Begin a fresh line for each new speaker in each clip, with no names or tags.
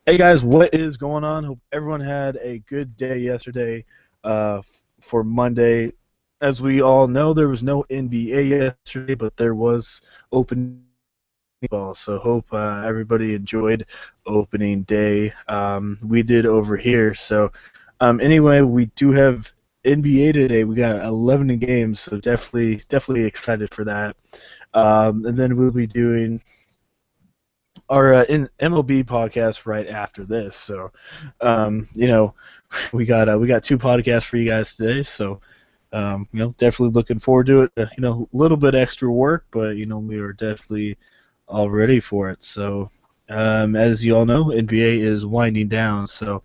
Hey guys, what is going on? Hope everyone had a good day yesterday for Monday. As we all know, there was no NBA yesterday, but there was opening ball. So hope everybody enjoyed opening day. We did over here. So anyway, we do have NBA today. We got 11 games, so definitely excited for that. And then we'll be doing our in MLB podcast right after this. So, you know, we got two podcasts for you guys today. So, definitely looking forward to it. A little bit extra work, but we are definitely all ready for it. So, as you all know, NBA is winding down. So,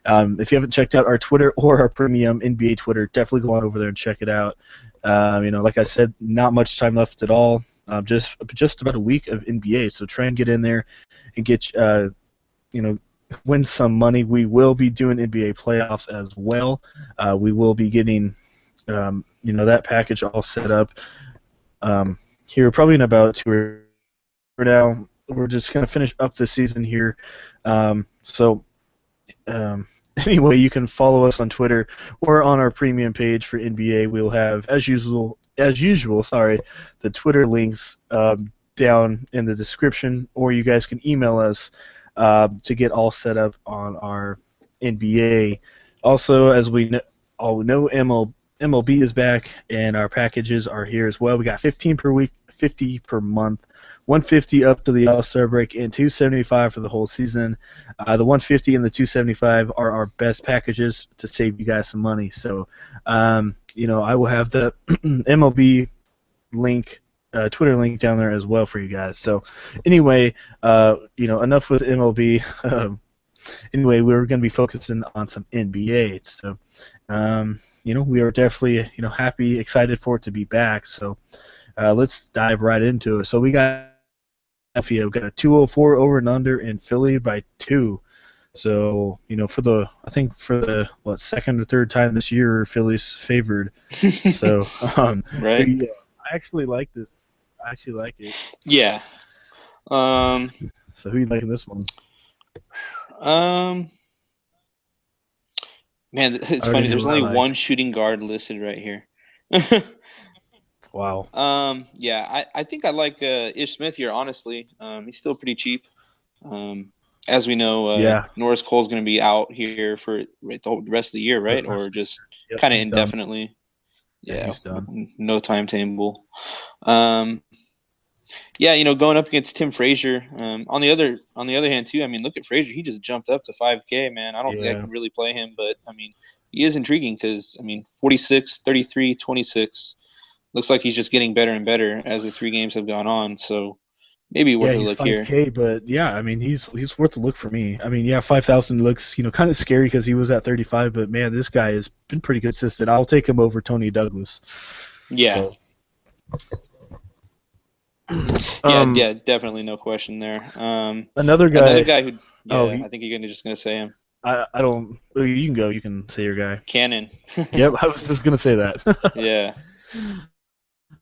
if you haven't checked out our Twitter or our premium NBA Twitter, definitely go on over there and check it out. Like I said, not much time left at all. Just about a week of NBA. So try and get in there and get you know win some money. We will be doing NBA playoffs as well. We will be getting that package all set up here probably in about 2 or now. We're just gonna finish up the season here. So um, anyway, you can follow us on Twitter or on our premium page for NBA. We'll have, as usual, the Twitter links down in the description, or you guys can email us to get all set up on our NBA. Also, as we all know, MLB is back, and our packages are here as well. We got 15 per week, 50 per month, 150 up to the All-Star break, and 275 for the whole season. The 150 and the 275 are our best packages to save you guys some money. So, I will have the MLB link, Twitter link down there as well for you guys. So, anyway, enough with MLB. Anyway, we're going to be focusing on some NBA. So, we are definitely, happy, excited for it to be back. So, let's dive right into it. So we got we got a 204 over and under in Philly by 2. So, for the second or third time this year, Philly's favored. So,
Right?
yeah, I actually like this. I actually like it.
Yeah. Um.
So, who you liking this one?
Um. Man,
I
it's
already
funny.
know
There's
who I
only
like.
one shooting guard listed right here.
Wow.
Yeah. I think I like Ish Smith here. Honestly, he's still pretty cheap. Um. As we know,
Yeah.
Norris Cole's going to be out here for the rest of the year,
For the
right? Or
rest.
just
Yep,
kind of
he's done.
indefinitely.
Yeah,
Yeah.
he's done.
No timetable. Um. Yeah, going up against Tim Frazier. On the other hand, too. I mean, look at Frazier. He just jumped up to 5K. Man, I don't think I
Yeah.
can really play him, but I mean, he is intriguing because 46, 33, 26. Looks like he's just getting better and better as the 3 games have gone on. So maybe
Yeah,
worth a
he's
look here.
5K, but yeah, I mean he's worth a look for me. I mean, yeah, 5,000 looks kind of scary because he was at 35, but man, this guy has been pretty consistent. I'll take him over Tony Douglas.
Yeah,
So,
yeah,
um,
yeah, definitely no question there.
another
Another
guy.
guy who,
Oh,
yeah, I think you're just gonna say him,
I don't. Oh, you can go. You can say your guy.
Cannon.
Yep, I was just gonna say that.
Yeah,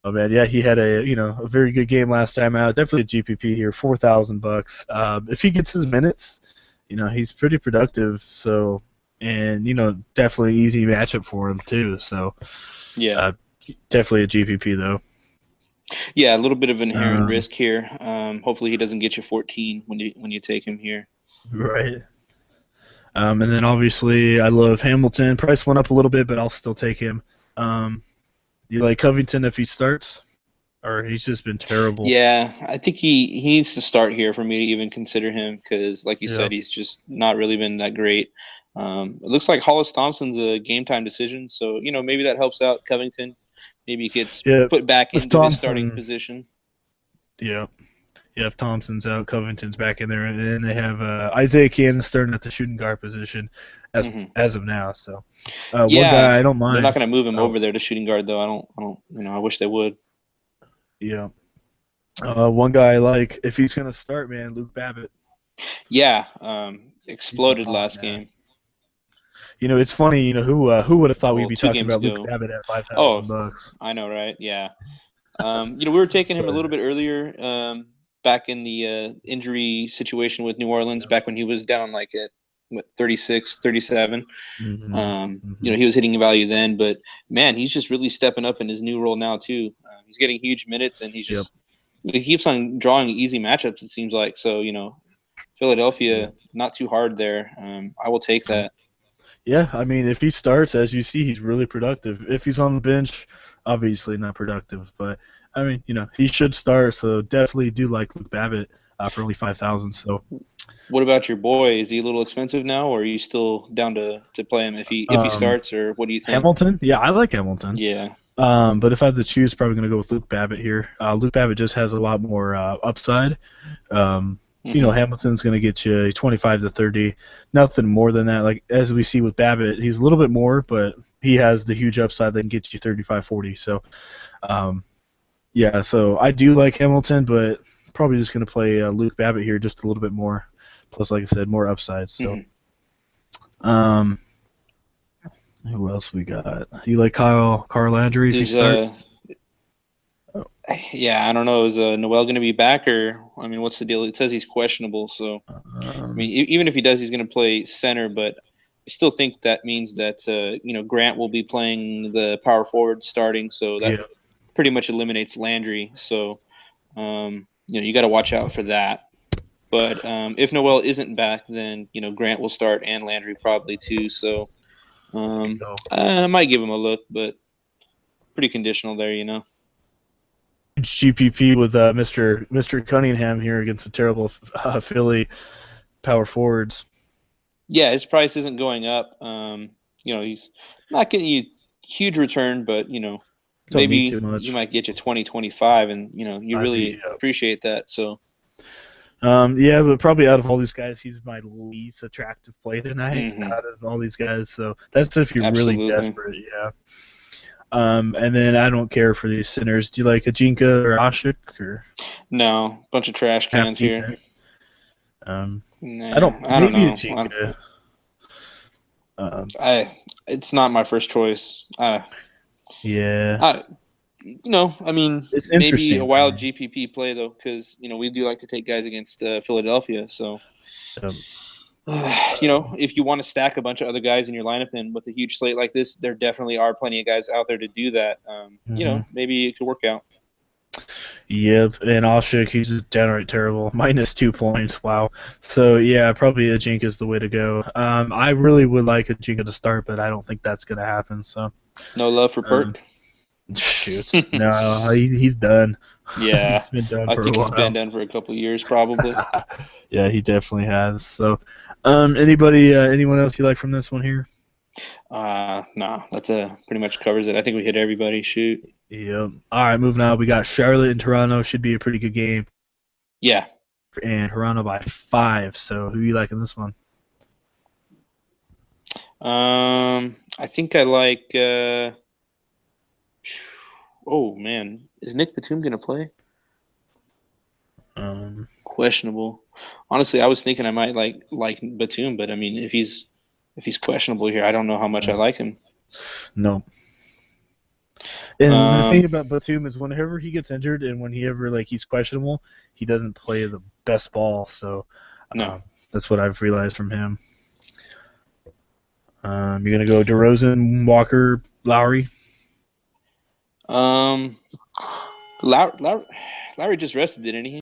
Oh man, yeah, he had a very good game last time out. Definitely a GPP here, $4,000. If he gets his minutes, he's pretty productive. So, and definitely easy matchup for him too. So,
yeah,
uh, definitely a GPP though.
yeah. A little bit of inherent
Um,
risk here. Hopefully he doesn't get you 14 when you take him here.
right. And then obviously I love Hamilton. Price went up a little bit, but I'll still take him. You like Covington if he starts, or he's just been terrible.
Yeah, I think he needs to start here for me to even consider him because, like you
Yeah.
said, he's just not really been that great. It looks like Hollis Thompson's a game time decision, so maybe that helps out Covington. Maybe he gets
Yeah.
put back
With
into his starting
Thompson,
position.
yeah. Yeah, if Thompson's out, Covington's back in there, and then they have Isaiah Cannon starting at the shooting guard position as
Hmm.
as of now. So one
Yeah,
guy I don't
they're not
mind.
going to move him
Oh,
over there to shooting guard though. I don't. I wish they would.
yeah. One guy I like if he's gonna start, man, Luke Babbitt.
Yeah,
He's been
exploded
hot,
last
man.
game.
It's funny. Who would have thought we'd
Well,
be
two
talking
games
about Luke
ago.
Babbitt at five
Oh,
thousand bucks?
I know, right? Yeah. We were taking him a
But
little bit earlier, back in the injury situation with New Orleans, back when he was down like at 36, 37. He was hitting value then, but man, he's just really stepping up in his new role now too. He's getting huge minutes, and he keeps on drawing easy matchups. It seems like so. Philadelphia not too hard there. I will take that.
Yeah, I mean, if he starts, as you see, he's really productive. If he's on the bench, obviously not productive, but I mean, he should start. So definitely do like Luke Babbitt for only 5,000. So.
What about your boy? Is he a little expensive now, or are you still down to play him if he starts, or what do you think?
Hamilton? Yeah, I like Hamilton.
Yeah.
But if I have to choose, probably going to go with Luke Babbitt here. Luke Babbitt just has a lot more upside. Hamilton's going to get you 25 to 30, nothing more than that. Like as we see with Babbitt, he's a little bit more, but he has the huge upside that can get you 35, 40. So, so I do like Hamilton, but probably just going to play Luke Babbitt here just a little bit more. Plus, like I said, more upside. So, who else we got? You like Kyle Landry if he starts?
Yeah, I don't know. Is Noel going to be back, or I mean, what's the deal? It says he's questionable, so I mean, even if he does, he's going to play center. But I still think that means that Grant will be playing the power forward starting, so that pretty much eliminates Landry. So you got to watch out for that. But if Noel isn't back, then Grant will start and Landry probably too. So I might give him a look, but pretty conditional there,
GPP with Mr. Cunningham here against the terrible Philly power forwards.
Yeah, his price isn't going up. He's not getting you huge return, but maybe he might get you 20, 25, and you really appreciate that. So.
But probably out of all these guys, he's my least attractive play tonight out of all these guys. So that's if you're really desperate, yeah. And then I don't care for these centers. Do you like Ajinka or Ashik? Or
no, bunch of trash cans here.
I don't know. Ajinka.
It's not my first choice.
Yeah.
I mean, it's maybe a wild GPP play though, because we do like to take guys against Philadelphia. So, if you want to stack a bunch of other guys in your lineup, and with a huge slate like this, there definitely are plenty of guys out there to do that. Maybe it could work out.
Yep, and Ashik, he's just downright terrible. -2 points. Wow. So yeah, probably Ajinka is the way to go. I really would like Ajinka to start, but I don't think that's gonna happen. So.
No love for Perk.
Shoot, no, he's done.
Yeah,
he's been done
I
for
think
a while.
He's been done for a couple of years, probably.
Yeah, he definitely has. So, anyone else you like from this one here?
No, that's pretty much covers it. I think we hit everybody. Shoot.
Yep. All right, moving on. We got Charlotte and Toronto. Should be a pretty good game.
Yeah.
And Toronto by 5. So, who you like in this one?
I think I like. Oh man, is Nick Batum gonna play? Questionable. Honestly, I was thinking I might like Batum, but I mean, if he's questionable here, I don't know how much I like him.
No. And the thing about Batum is whenever he gets injured and whenever he's questionable, he doesn't play the best ball. So
no,
that's what I've realized from him. You're gonna go DeRozan, Walker, Lowry.
Lowry just rested, didn't he?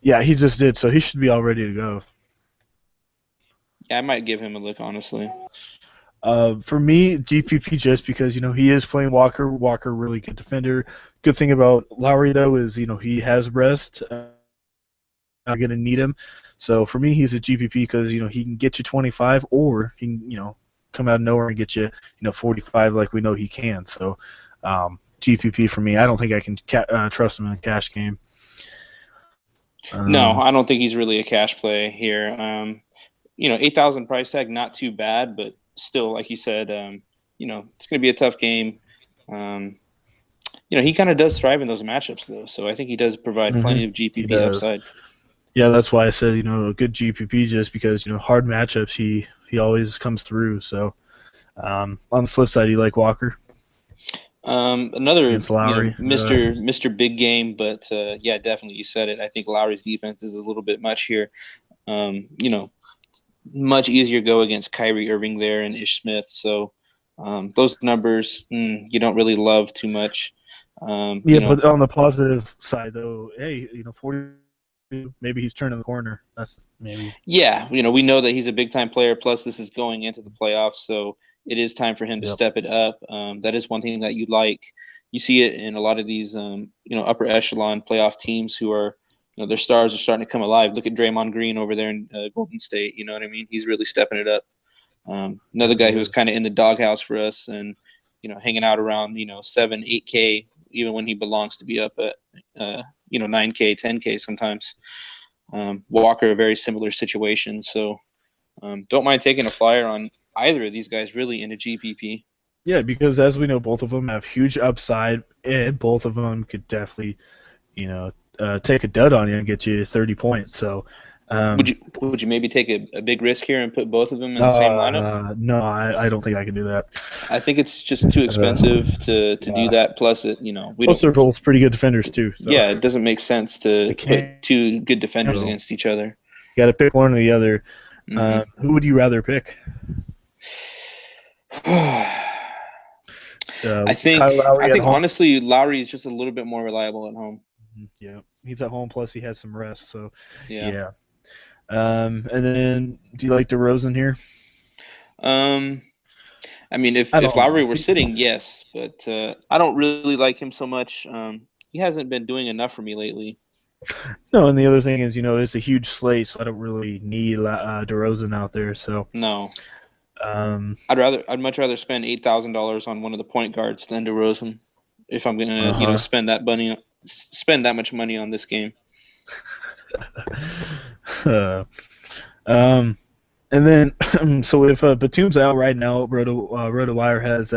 Yeah, he just did, so he should be all ready to go.
Yeah, I might give him a look, honestly.
For me, GPP just because he is playing Walker. Walker, really good defender. Good thing about Lowry though is he has rest. I'm gonna need him, so for me he's a GPP because he can get you 25 or he can come out of nowhere and get you 45 like we know he can. So. GPP for me. I don't think I can trust him in a cash game.
No, I don't think he's really a cash play here. 8,000 price tag, not too bad, but still, like you said, it's going to be a tough game. He kind of does thrive in those matchups, though, so I think he does provide plenty of GPP upside.
Yeah, that's why I said, a good GPP just because, hard matchups, he always comes through. So, on the flip side, you like Walker?
Another,
against Lowry.
Mister Big Game, but yeah, definitely you said it. I think Lowry's defense is a little bit much here. You know, much easier go against Kyrie Irving there and Ish Smith. So those numbers you don't really love too much.
Yeah, but on the positive side, though, hey, 40, maybe he's turning the corner. That's maybe.
Yeah, we know that he's a big time player. Plus, this is going into the playoffs, so it is time for him to
Yep.
step it up. That is one thing that you like. You see it in a lot of these, upper echelon playoff teams who are, their stars are starting to come alive. Look at Draymond Green over there in Golden State. You know what I mean? He's really stepping it up.
It
Another guy
really
who was
is.
kind of in the doghouse for us and, hanging out around, 7, 8K, even when he belongs to be up at, 9K, 10K sometimes. Walker, a very similar situation. So don't mind taking a flyer on either of these guys really in a GPP.
Yeah, because as we know, both of them have huge upside, and both of them could definitely, take a dud on you and get you 30 points. So,
Would you maybe take a big risk here and put both of them in the same lineup?
no, I don't think I can do that.
I think it's just too expensive to do that. Plus, we
Plus,
don't.
they're both pretty good defenders too. So
Yeah, it doesn't make sense to
I can't.
put two good defenders
You
against each other.
got to pick one or the other.
Mm-hmm.
Who would you rather pick?
I think
Kyle Lowry
I
at
think
home.
honestly Lowry is just a little bit more reliable at home.
Yeah, he's at home. Plus, he has some rest. So
Yeah.
And then, do you like DeRozan here?
I mean,
I
if
don't know.
Lowry were sitting, yes, but I don't really like him so much. He hasn't been doing enough for me lately.
No, and the other thing is, it's a huge slate, so I don't really need DeRozan out there. So
No,
um,
I'd much rather spend $8,000 on one of the point guards than DeRozan if I'm gonna
uh-huh.
spend that much money on this game.
And then, so if Batum's out right now, RotoWire has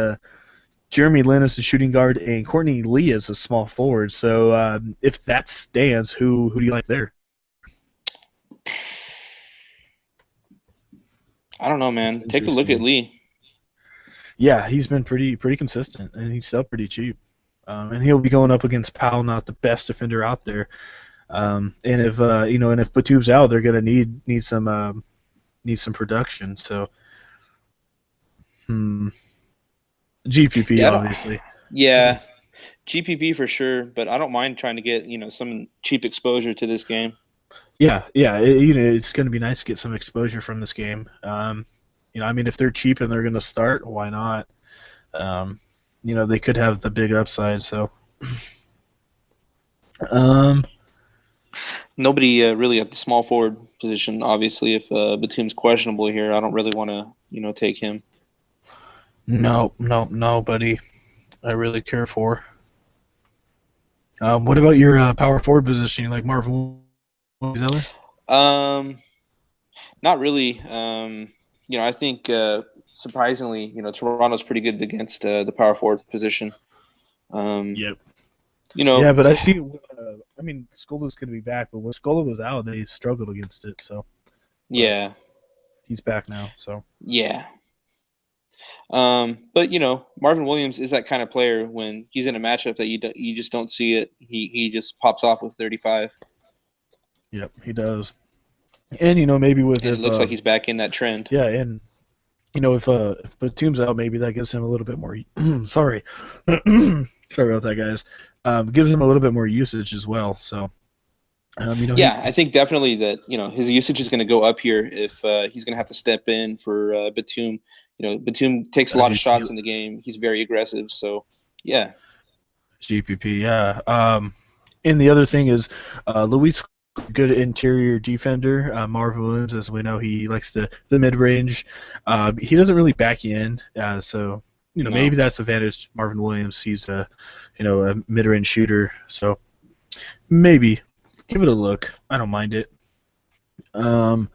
Jeremy Lin as the shooting guard and Courtney Lee as a small forward. So if that stands, who do you like there?
I don't know, man. Take a look at Lee.
Yeah, he's been pretty consistent, and he's still pretty cheap. And he'll be going up against Powell, not the best defender out there. And if if Batum's out, they're gonna need some production. So, GPP
Yeah,
obviously.
Yeah, GPP for sure, but I don't mind trying to get some cheap exposure to this game.
Yeah. It's gonna be nice to get some exposure from this game. I mean, if they're cheap and they're gonna start, why not? They could have the big upside. So.
Nobody really at the small forward position. Obviously, if Batum's questionable here, I don't really want to take him.
No, nobody I really care for. What about your power forward position? You like Marvin Williams?
Not really. I think surprisingly, Toronto's pretty good against the power forward position.
Yep.
Yeah,
but I see. I mean, Scola's going to be back, but when Scola was out, they struggled against it. So.
Yeah.
He's back now. So.
Yeah. But Marvin Williams is that kind of player when he's in a matchup that you just don't see it. He just pops off with 35.
Yep, he does. And maybe
it looks like he's back in that trend.
Yeah, and if Batum's out, maybe that gives him a little bit more. Sorry, sorry about that, guys. Gives him a little bit more usage as well. So.
I think definitely that his usage is going to go up here if he's going to have to step in for Batum. Batum takes a lot of shots in the game. He's very aggressive. So, yeah.
GPP, yeah. And the other thing is, Luis, good interior defender. Marvin Williams, as we know, he likes the mid range. He doesn't really back in, so maybe that's the advantage. Marvin Williams, he's a mid range shooter, so maybe. Give it a look. I don't mind it. And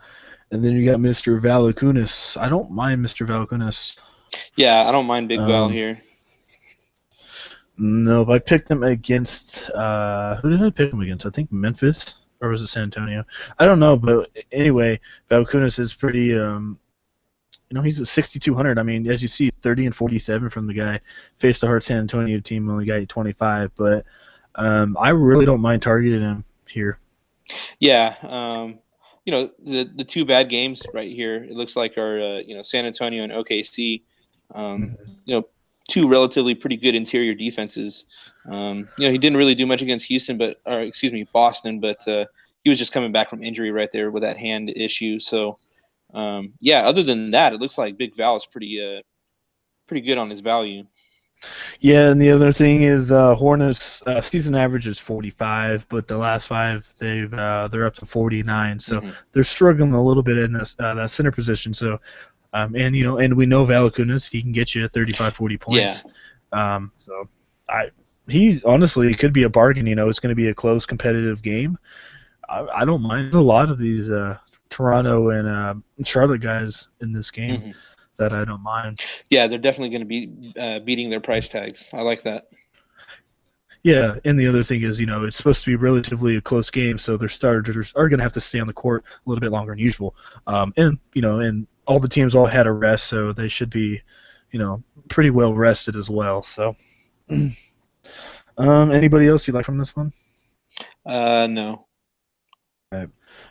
then you got Mr. Valanciunas. I don't mind Mr. Valanciunas.
Yeah, I don't mind Big Val here.
No, but I picked him against. Who did I pick him against? I think Memphis, or was it San Antonio? I don't know, but anyway, Valanciunas is pretty. he's at 6,200. I mean, as you see, 30 and 47 from the guy. Faced a hard San Antonio team, only got 25, but I really don't mind targeting him here.
Yeah, the two bad games right here, it looks like are San Antonio and OKC. Two relatively pretty good interior defenses. He didn't really do much against Boston, but he was just coming back from injury right there with that hand issue. So other than that, it looks like Big Val is pretty good on his value.
Yeah, and the other thing is Hornets season average is 45, but the last 5 they're up to 49, so they're struggling a little bit in this that center position. So, and we know Valanciunas, he can get you 35, 40 points. Yeah. He honestly could be a bargain. It's going to be a close, competitive game. I don't mind. There's a lot of these Toronto and Charlotte guys in this game. That I don't mind.
Yeah, they're definitely going to be beating their price tags. I like that.
Yeah, and the other thing is, it's supposed to be relatively a close game, so their starters are going to have to stay on the court a little bit longer than usual. And all the teams all had a rest, so they should be, pretty well rested as well. So, anybody else you like from this one?
No.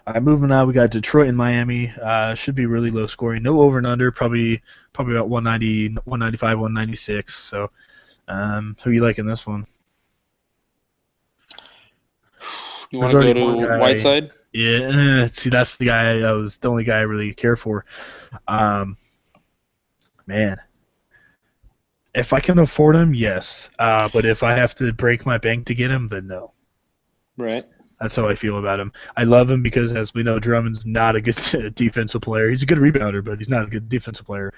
All right, moving on, we got Detroit and Miami. Should be really low scoring. No over and under, probably about 190, 195, 196. So, who you like in this one?
You want to go to Whiteside?
Yeah, see, that's the only guy I really care for. Man, if I can afford him, yes. But if I have to break my bank to get him, then no.
Right.
That's how I feel about him. I love him because, as we know, Drummond's not a good defensive player. He's a good rebounder, but he's not a good defensive player.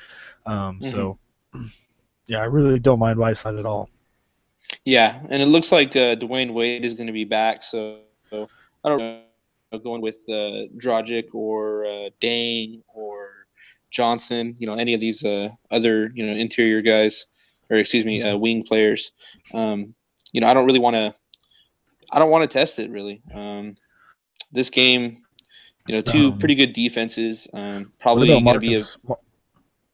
So, yeah, I really don't mind Whiteside at all.
Yeah, and it looks like Dwayne Wade is going to be back. So I don't know, going with Dragic or Dang or Johnson. Any of these other interior guys, or wing players. I don't really want to. I don't want to test it really. This game, two pretty good defenses. Probably going to be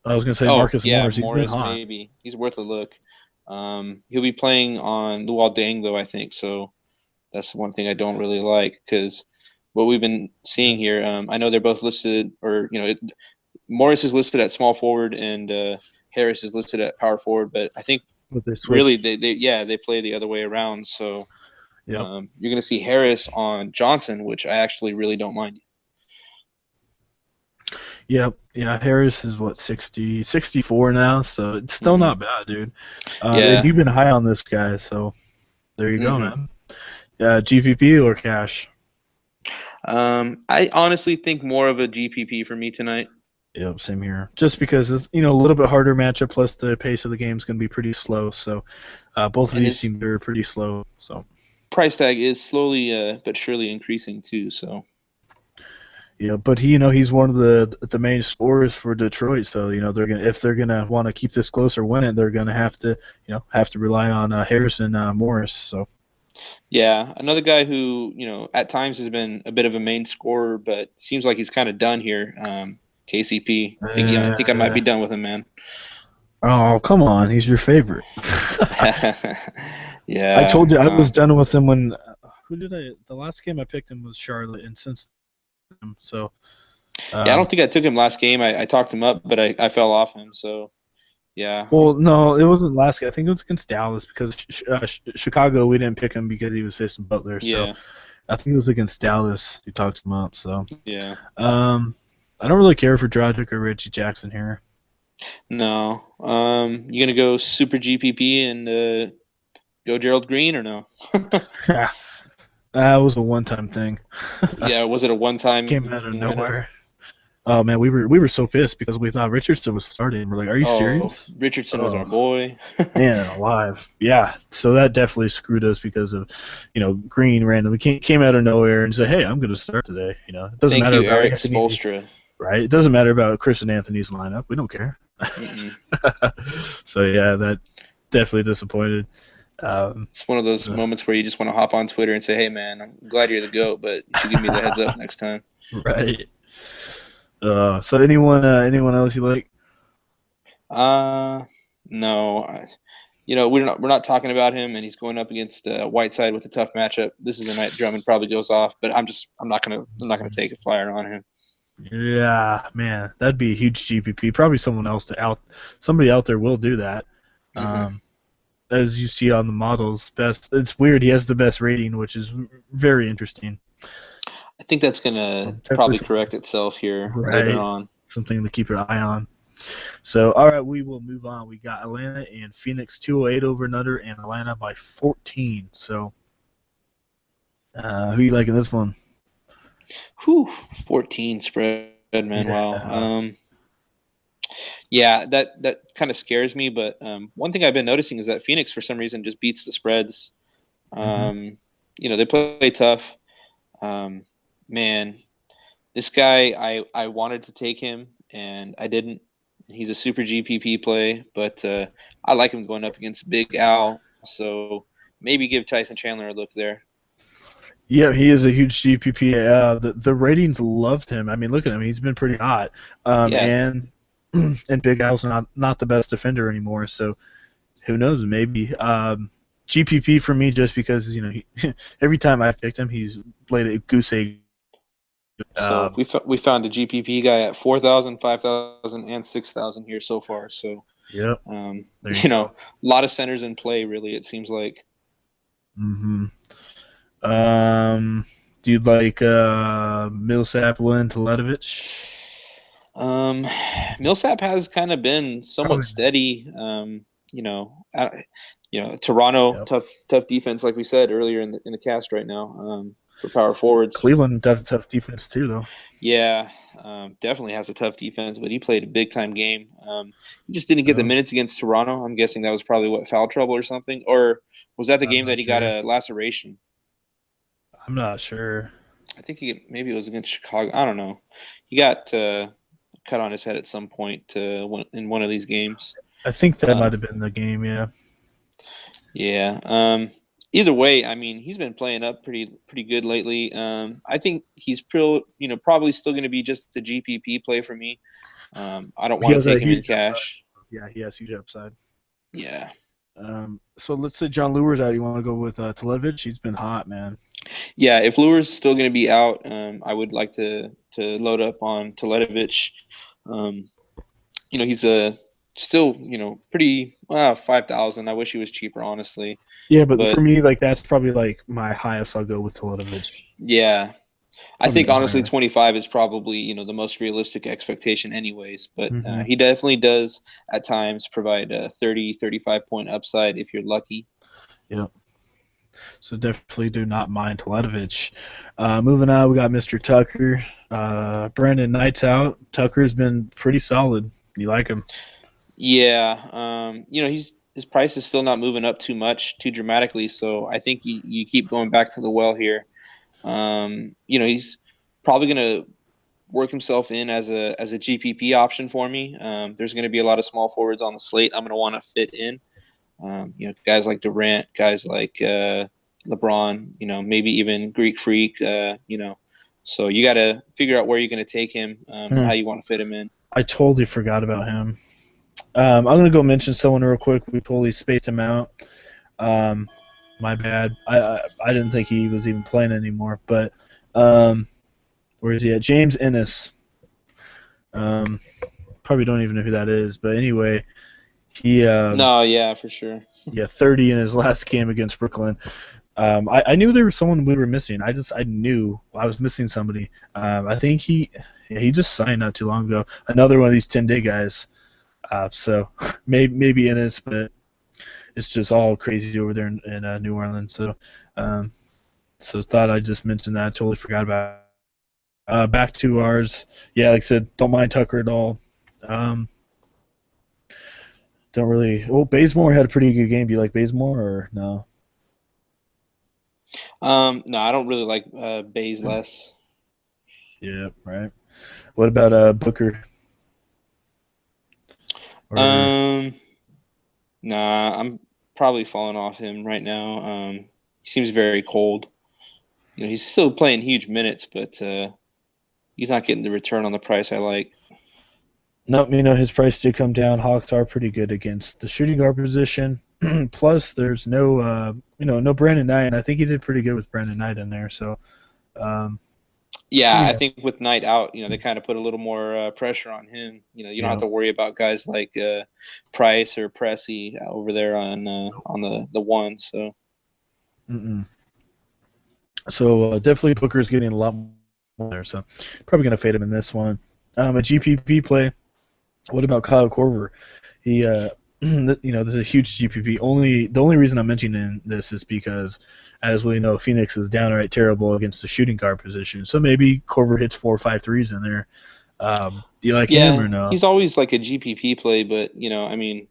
I was going to say Marcus Morris. He's
Morris
been hot.
Maybe he's worth a look. He'll be playing on Luol Deng though, I think. So that's one thing I don't really like because what we've been seeing here. I know they're both listed, or Morris is listed at small forward and Harris is listed at power forward, but I think really they play the other way around. So. Yep. You're going to see Harris on Johnson, which I actually really don't mind.
Yep. Yeah, Harris is, 64 now, so it's still not bad, dude. And you've been high on this guy, so there you go, man. GPP or cash?
I honestly think more of a GPP for me tonight.
Yep, same here. Just because it's a little bit harder matchup, plus the pace of the game is going to be pretty slow. So both of these teams are pretty slow. So
price tag is slowly but surely increasing too. So
yeah, but he's one of the main scorers for Detroit. So if they're gonna want to keep this close or win it, they're gonna have to rely on Harrison Morris. So.
Yeah, another guy who at times has been a bit of a main scorer, but seems like he's kind of done here. KCP. I think I might be done with him, man.
Oh, come on. He's your favorite.
Yeah.
I told you I was done with him when the last game I picked him was Charlotte, and since so
I don't think I took him last game. I talked him up, but I fell off him, so yeah.
Well, no, it wasn't last game. I think it was against Dallas because Chicago, we didn't pick him because he was facing Butler. So I think it was against Dallas you talked him up. So
yeah.
I don't really care for Dragic or Reggie Jackson here.
No. You gonna go super GPP and go Gerald Green or no?
That was a one-time thing.
Yeah, was it a one-time?
Came out of nowhere. Oh man, we were so pissed because we thought Richardson was starting. We're like, "Are you serious?"
Richardson was our boy.
Man, alive. Yeah. So that definitely screwed us because of, Green randomly came out of nowhere and said, "Hey, I'm going to start today." It doesn't matter about
Eric Spoelstra.
Right? It doesn't matter about Chris and Anthony's lineup. We don't care. So yeah, that definitely disappointed.
It's one of those moments where you just want to hop on Twitter and say, "Hey, man, I'm glad you're the GOAT, but you should give me the heads up next time."
Right. So anyone else you like?
No. We're not talking about him, and he's going up against Whiteside with a tough matchup. This is the night Drummond probably goes off, but I'm not gonna take a flyer on him.
Yeah, man, that'd be a huge GPP. Probably somebody out there will do that.
Hmm.
Um, as you see on the models, best. It's weird. He has the best rating, which is very interesting.
I think that's gonna
Definitely
probably
something,
correct itself here later
right?
on.
Something to keep your eye on. So, all right, we will move on. We got Atlanta and Phoenix 208 over and under, and Atlanta by 14. So, who you liking this one?
Whew, 14 spread, man. Wow.
Yeah.
Yeah, that kind of scares me. But one thing I've been noticing is that Phoenix, for some reason, just beats the spreads.
Hmm.
They play tough. Um, Man, this guy, I wanted to take him and I didn't. He's a super GPP play, but I like him going up against Big Al. So maybe give Tyson Chandler a look there.
Yeah, he is a huge GPP. The ratings loved him. I mean, look at him; he's been pretty hot.
Yeah.
And and Big Al's not the best defender anymore. So who knows? Maybe GPP for me just because every time I've picked him, he's played a goose egg.
So
Um,
we found a GPP guy at 4,000, 5,000, and 6,000 here so far. So
yep,
um,
there you
a
go.
lot of centers in play. Really, it seems like.
Hmm. Um, do you like Millsap, Lynn, Teletovic?
Um, Millsap has kind of been somewhat
Probably.
steady. Toronto
Yep.
tough defense, like we said earlier in the cast right now. For power forwards,
Cleveland does tough defense too, though.
yeah, definitely has a tough defense, but he played a big time game. He just didn't get the
Yeah,
minutes against Toronto. I'm guessing that was probably what, foul trouble or something, or was that the
I'm
game that
not
he got
sure.
a laceration?
I'm not sure.
I think maybe it was against Chicago. I don't know. He got cut on his head at some point in one of these games.
I think that
Uh,
might have been the game. Yeah.
yeah. Either way, I mean, he's been playing up pretty good lately. I think he's probably still going to be just a GPP play for me. I don't
He
want
has
to
a
take him in
huge upside.
cash.
Yeah, he has huge upside.
Yeah.
So let's say John Lewis out. You want to go with Teletovic? He's been hot, man.
Yeah, if Lure's still going to be out, I would like to load up on Teletovic. Um, he's a still pretty 5,000. I wish he was cheaper, honestly.
Yeah, but for
But
me, like that's probably like my highest. I'll go with Teletovic.
yeah, I
Probably
think
no
honestly
higher.
25 is probably the most realistic expectation, anyways. But
Hmm.
he definitely does at times provide a 30-35 point upside if you're lucky.
Yep. So definitely do not mind Teletovic. Moving on, we got Mr. Tucker. Brandon Knight's out. Tucker's been pretty solid. You like him?
Yeah, his price is still not moving up too dramatically. So I think you keep going back to the well here. He's probably going to work himself in as a GPP option for me. There's going to be a lot of small forwards on the slate. I'm going to want to fit in. Guys like Durant, guys like LeBron. Maybe even Greek Freak. So you got to figure out where you're going to take him and
Hmm.
how you want to fit him in.
I totally forgot about him. I'm gonna go mention someone real quick. We totally spaced him out. Um, my bad. I didn't think he was even playing anymore. But um, where is he at? James Ennis. Um, probably don't even know who that is. But anyway, he
No, yeah, for sure.
yeah, 30 in his last game against Brooklyn. I knew there was someone we were missing. I knew I was missing somebody. I think he just signed not too long ago. Another one of these 10-day guys. So maybe Ennis, but it's just all crazy over there in New Orleans. Um, so thought I'd just mention that. Totally forgot about it. Back to ours. Yeah, like I said, don't mind Tucker at all. Um, don't really. Well, Bazemore had a pretty good game. Do you like Bazemore or no?
No, I don't really like Bays less.
Yeah, right. What about Booker? Or
Um, nah, I'm probably falling off him right now. He seems very cold. He's still playing huge minutes, but he's not getting the return on the price I like.
No, his price did come down. Hawks are pretty good against the shooting guard position. Plus, there's no, no Brandon Knight, and I think he did pretty good with Brandon Knight in there. So, um,
Yeah, I
yeah,
think with Knight out, they kind of put a little more pressure on him. You don't have
yeah.
to worry about guys like Price or Pressey over there on the one. So
Mm-mm. So definitely Booker's getting a lot more there. So probably gonna fade him in this one. A GPP play. What about Kyle Korver? He, this is a huge GPP. The only reason I'm mentioning this is because, as we know, Phoenix is downright terrible against the shooting guard position. So maybe Korver hits 4 or 5 threes in there. Do you like him
yeah,
or no?
he's always like a GPP play, but I mean,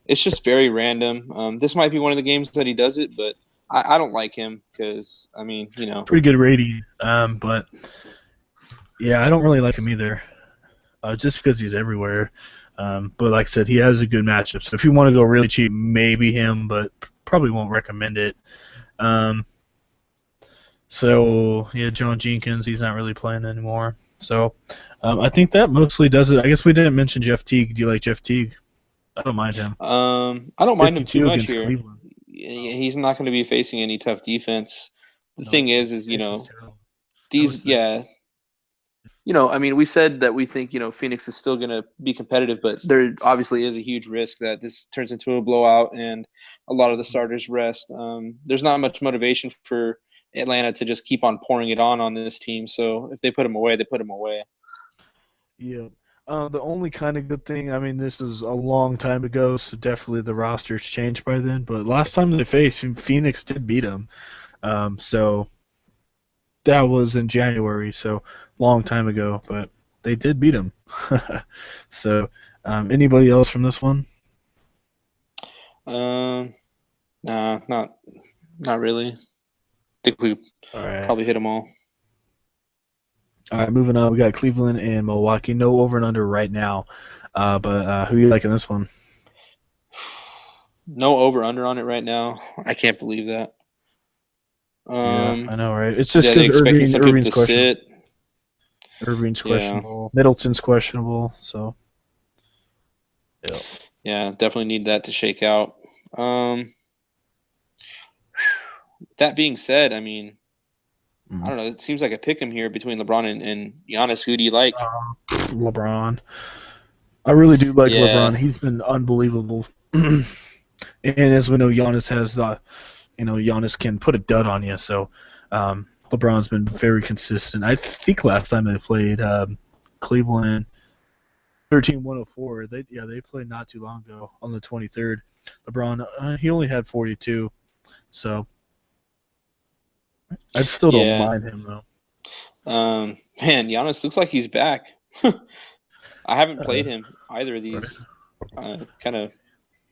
it's just very random. This might be one of the games that he does it, but I don't like him because I mean,
Pretty good rating, but yeah, I don't really like him either. Just because he's everywhere. But like I said, he has a good matchup. So if you want to go really cheap, maybe him, but probably won't recommend it. Um, so yeah, John Jenkins, he's not really playing anymore. So I think that mostly does it. I guess we didn't mention Jeff Teague. Do you like Jeff Teague? I don't mind him.
I don't mind him too
52
much
against
here.
Cleveland.
He's not going to be facing any tough defense. The
No,
thing is
Phoenix is terrible. I
these,
wish that.
yeah, I mean, we said that we think, Phoenix is still going to be competitive, but there obviously is a huge risk that this turns into a blowout and a lot of the starters rest. There's not much motivation for Atlanta to just keep on pouring it on this team. So if they put him away, they put him away.
Yeah. The only kind of good thing, I mean, this is a long time ago, so definitely the roster's changed by then. But last time they faced, Phoenix did beat them. So that was in January, so long time ago. But they did beat them. So, anybody else from this one?
Um, nah, not really. I think we
All right.
probably hit them all.
All right, moving on. We got Cleveland and Milwaukee. No over and under right now. But who you like in this one?
No over under on it right now. I can't believe that.
Yeah, I know, right? It's just
Yeah, they
because
expecting some people
Irving's
to
questionable.
sit.
Irving's
Yeah,
questionable. Middleton's questionable. So, yeah.
yeah, definitely need that to shake out. Um, that being said, I mean, I
Mm.
don't know. It seems like a pick 'em here between LeBron and Giannis. Who do you like?
LeBron. I really do like LeBron.
Yeah,
He's been unbelievable. And as we know, Giannis can put a dud on you. So LeBron's been very consistent. I think last time they played Cleveland 13-104. They played not too long ago on the 23rd. LeBron he only had 42. So I still don't
yeah.
mind him though.
Man, Giannis looks like he's back. I haven't
Uh,
played him either of
right.
these. Kind of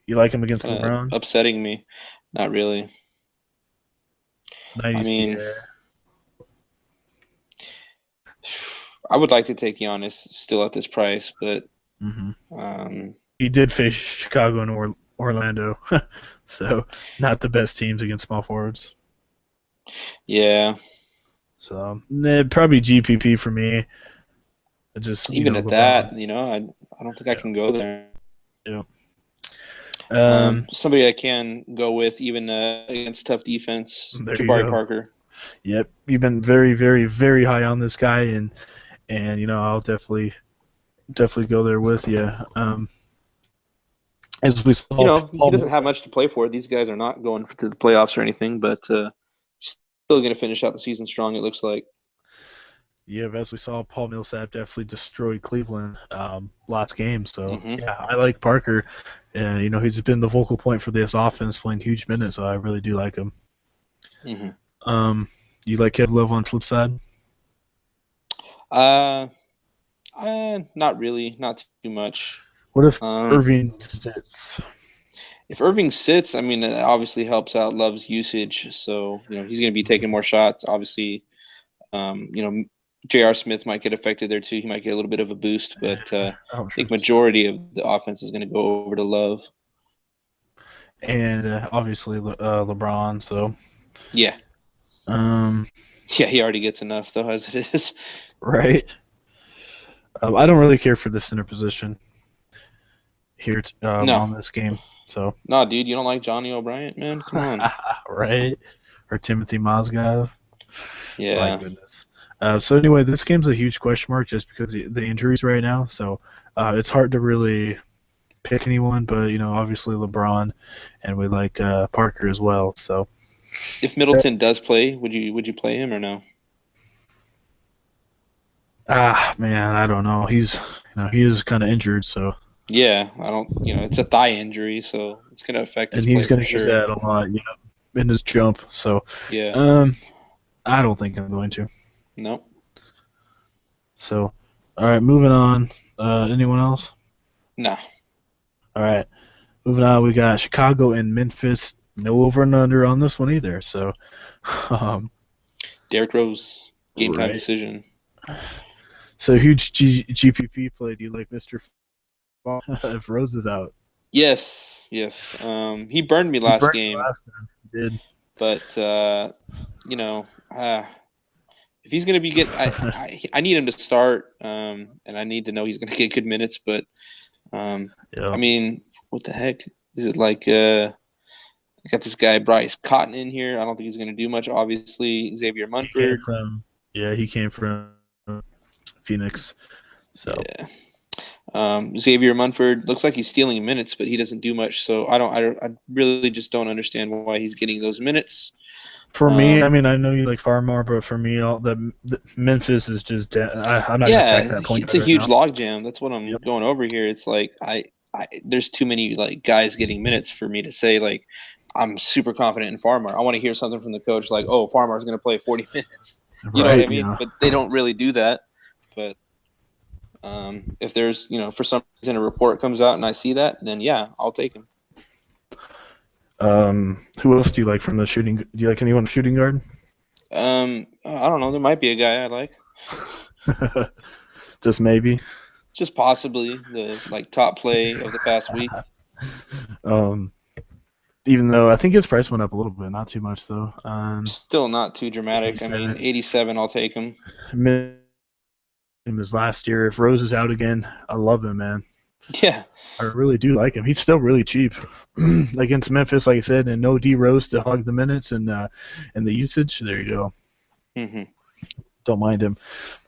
You like him against LeBron?
upsetting me. Not really. I
Nice,
mean,
yeah.
I would like to take Giannis still at this price, but
hmm
um,
He did face Chicago and Orlando, so not the best teams against small forwards.
yeah.
So probably GPP for me. Just
Even at
LeBron.
that, I don't think I
Yeah,
can go there.
yeah. Um,
Somebody I can go with even against tough defense,
there you
Jabari
go.
Parker.
Yep, you've been very, very, very high on this guy, and I'll definitely go there with you. As we saw,
He
Paul
doesn't have
Millsap.
much to play for. These guys are not going to the playoffs or anything, but still going to finish out the season strong. It looks like.
Yeah, as we saw, Paul Millsap definitely destroyed Cleveland last game. So
Hmm.
yeah, I like Parker. He's been the vocal point for this offense, playing huge minutes. So I really do like him.
Hmm.
Um, you like Kevin Love on flip side?
Uh, not really, not too much.
What if
Um,
Irving sits?
if Irving sits, I mean, it obviously helps out Love's usage. So he's going to be taking more shots. Obviously, J.R. Smith might get affected there too. He might get a little bit of a boost, but I
Oh,
think
true.
majority of the offense is going to go over to Love.
And obviously LeBron. So
Yeah,
um,
yeah, he already gets enough though as it is.
right. I don't really care for the center position. here
No,
on this game. So
no, dude, you don't like Johnny O'Brien, man? Come on.
right, or Timothy Mozgov. My
Yeah.
goodness. So anyway, this game's a huge question mark just because the injuries right now. So it's hard to really pick anyone, but obviously LeBron, and we like Parker as well. So
If Middleton does play, would you play him or no?
man, I don't know. He is kind of injured, so
Yeah, I don't. It's a thigh injury, so it's gonna affect his
and
play
he's
for
going to use
sure.
that a lot, in his jump. So
Yeah.
um, I don't think I'm going to.
No.
So all right, moving on. Anyone else?
No.
All right, moving on. We got Chicago and Memphis. No over and under on this one either. So um,
Derrick Rose, game time
right.
decision.
So huge GPP play. Do you like Mr. if Rose is out?
Yes, yes. He burned me
He
last
burned me
game,
last time. He did.
but you know, uh, if he's gonna be I need him to start, and I need to know he's gonna get good minutes. But I
Yeah.
mean, what the heck is it like? I got this guy Bryce Cotton in here. I don't think he's gonna do much. Obviously, Xavier
He came
Munford.
from he came from Phoenix. So
Yeah. Xavier Munford looks like he's stealing minutes, but he doesn't do much. So I really just don't understand why he's getting those minutes.
for me, I
Um,
mean, I know you like Harmar, but for me, all the Memphis is just I'm not gonna
yeah,
tax that point
it's a
guard right
huge
now.
logjam. That's what I'm
Yep.
going over here. It's like there's too many like guys getting minutes for me to say like I'm super confident in Farmar. I want to hear something from the coach like, oh, Farmar's going to play 40 minutes. You know what I
Right.
mean? But they don't really do that. But if there's for some reason a report comes out and I see that, then yeah, I'll take him.
Who else do you like from the shooting? Do you like anyone shooting guard?
I don't know. There might be a guy I like.
Just maybe.
Just possibly the like top play of the past week.
Um, even though I think his price went up a little bit, not too much though.
Still not too dramatic. I mean,
87.
87, I'll take him.
Him his last year. If Rose is out again, I love him, man.
Yeah.
I really do like him. He's still really cheap against Memphis, like I said, and no D Rose to hog the minutes and the usage. There you go.
hmm
Don't mind him.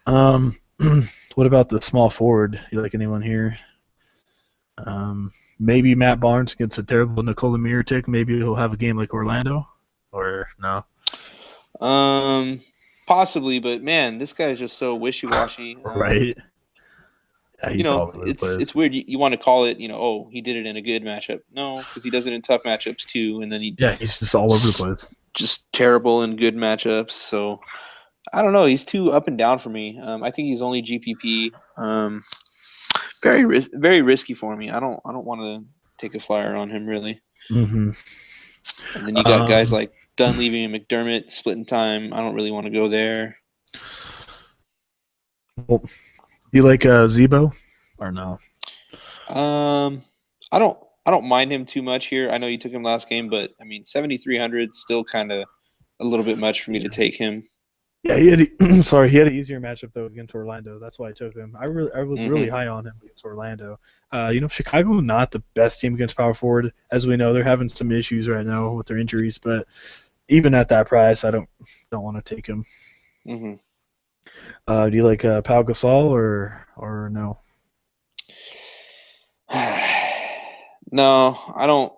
Um, what about the small forward? You like anyone here? Maybe Matt Barnes against a terrible Nikola Mirotic. Maybe he'll have a game like Orlando, or no?
Um, Possibly, but man, this guy is just so wishy-washy.
Right? Yeah, he's all over the
It's
place.
weird. You want to call it, oh, he did it in a good matchup. No, because he does it in tough matchups too, and then he
Yeah, he's just all over the place.
just terrible in good matchups. So I don't know. He's too up and down for me. I think he's only GPP. Very risky for me. I don't want to take a flyer on him really.
hmm
And then you got guys
Um,
like Dunleavy and McDermott splitting time. I don't really want to go there.
well, you like Zebo or no?
Um, I don't mind him too much here. I know you took him last game, but I mean 7,300 still kind of a little bit much for me to take him.
Yeah, sorry, he had an easier matchup though against Orlando. That's why I took him. I was really
hmm
high on him against Orlando. Chicago not the best team against power forward, as we know. They're having some issues right now with their injuries, but even at that price, I don't want to take him.
hmm
Do you like Pau Gasol or no?
No, I don't.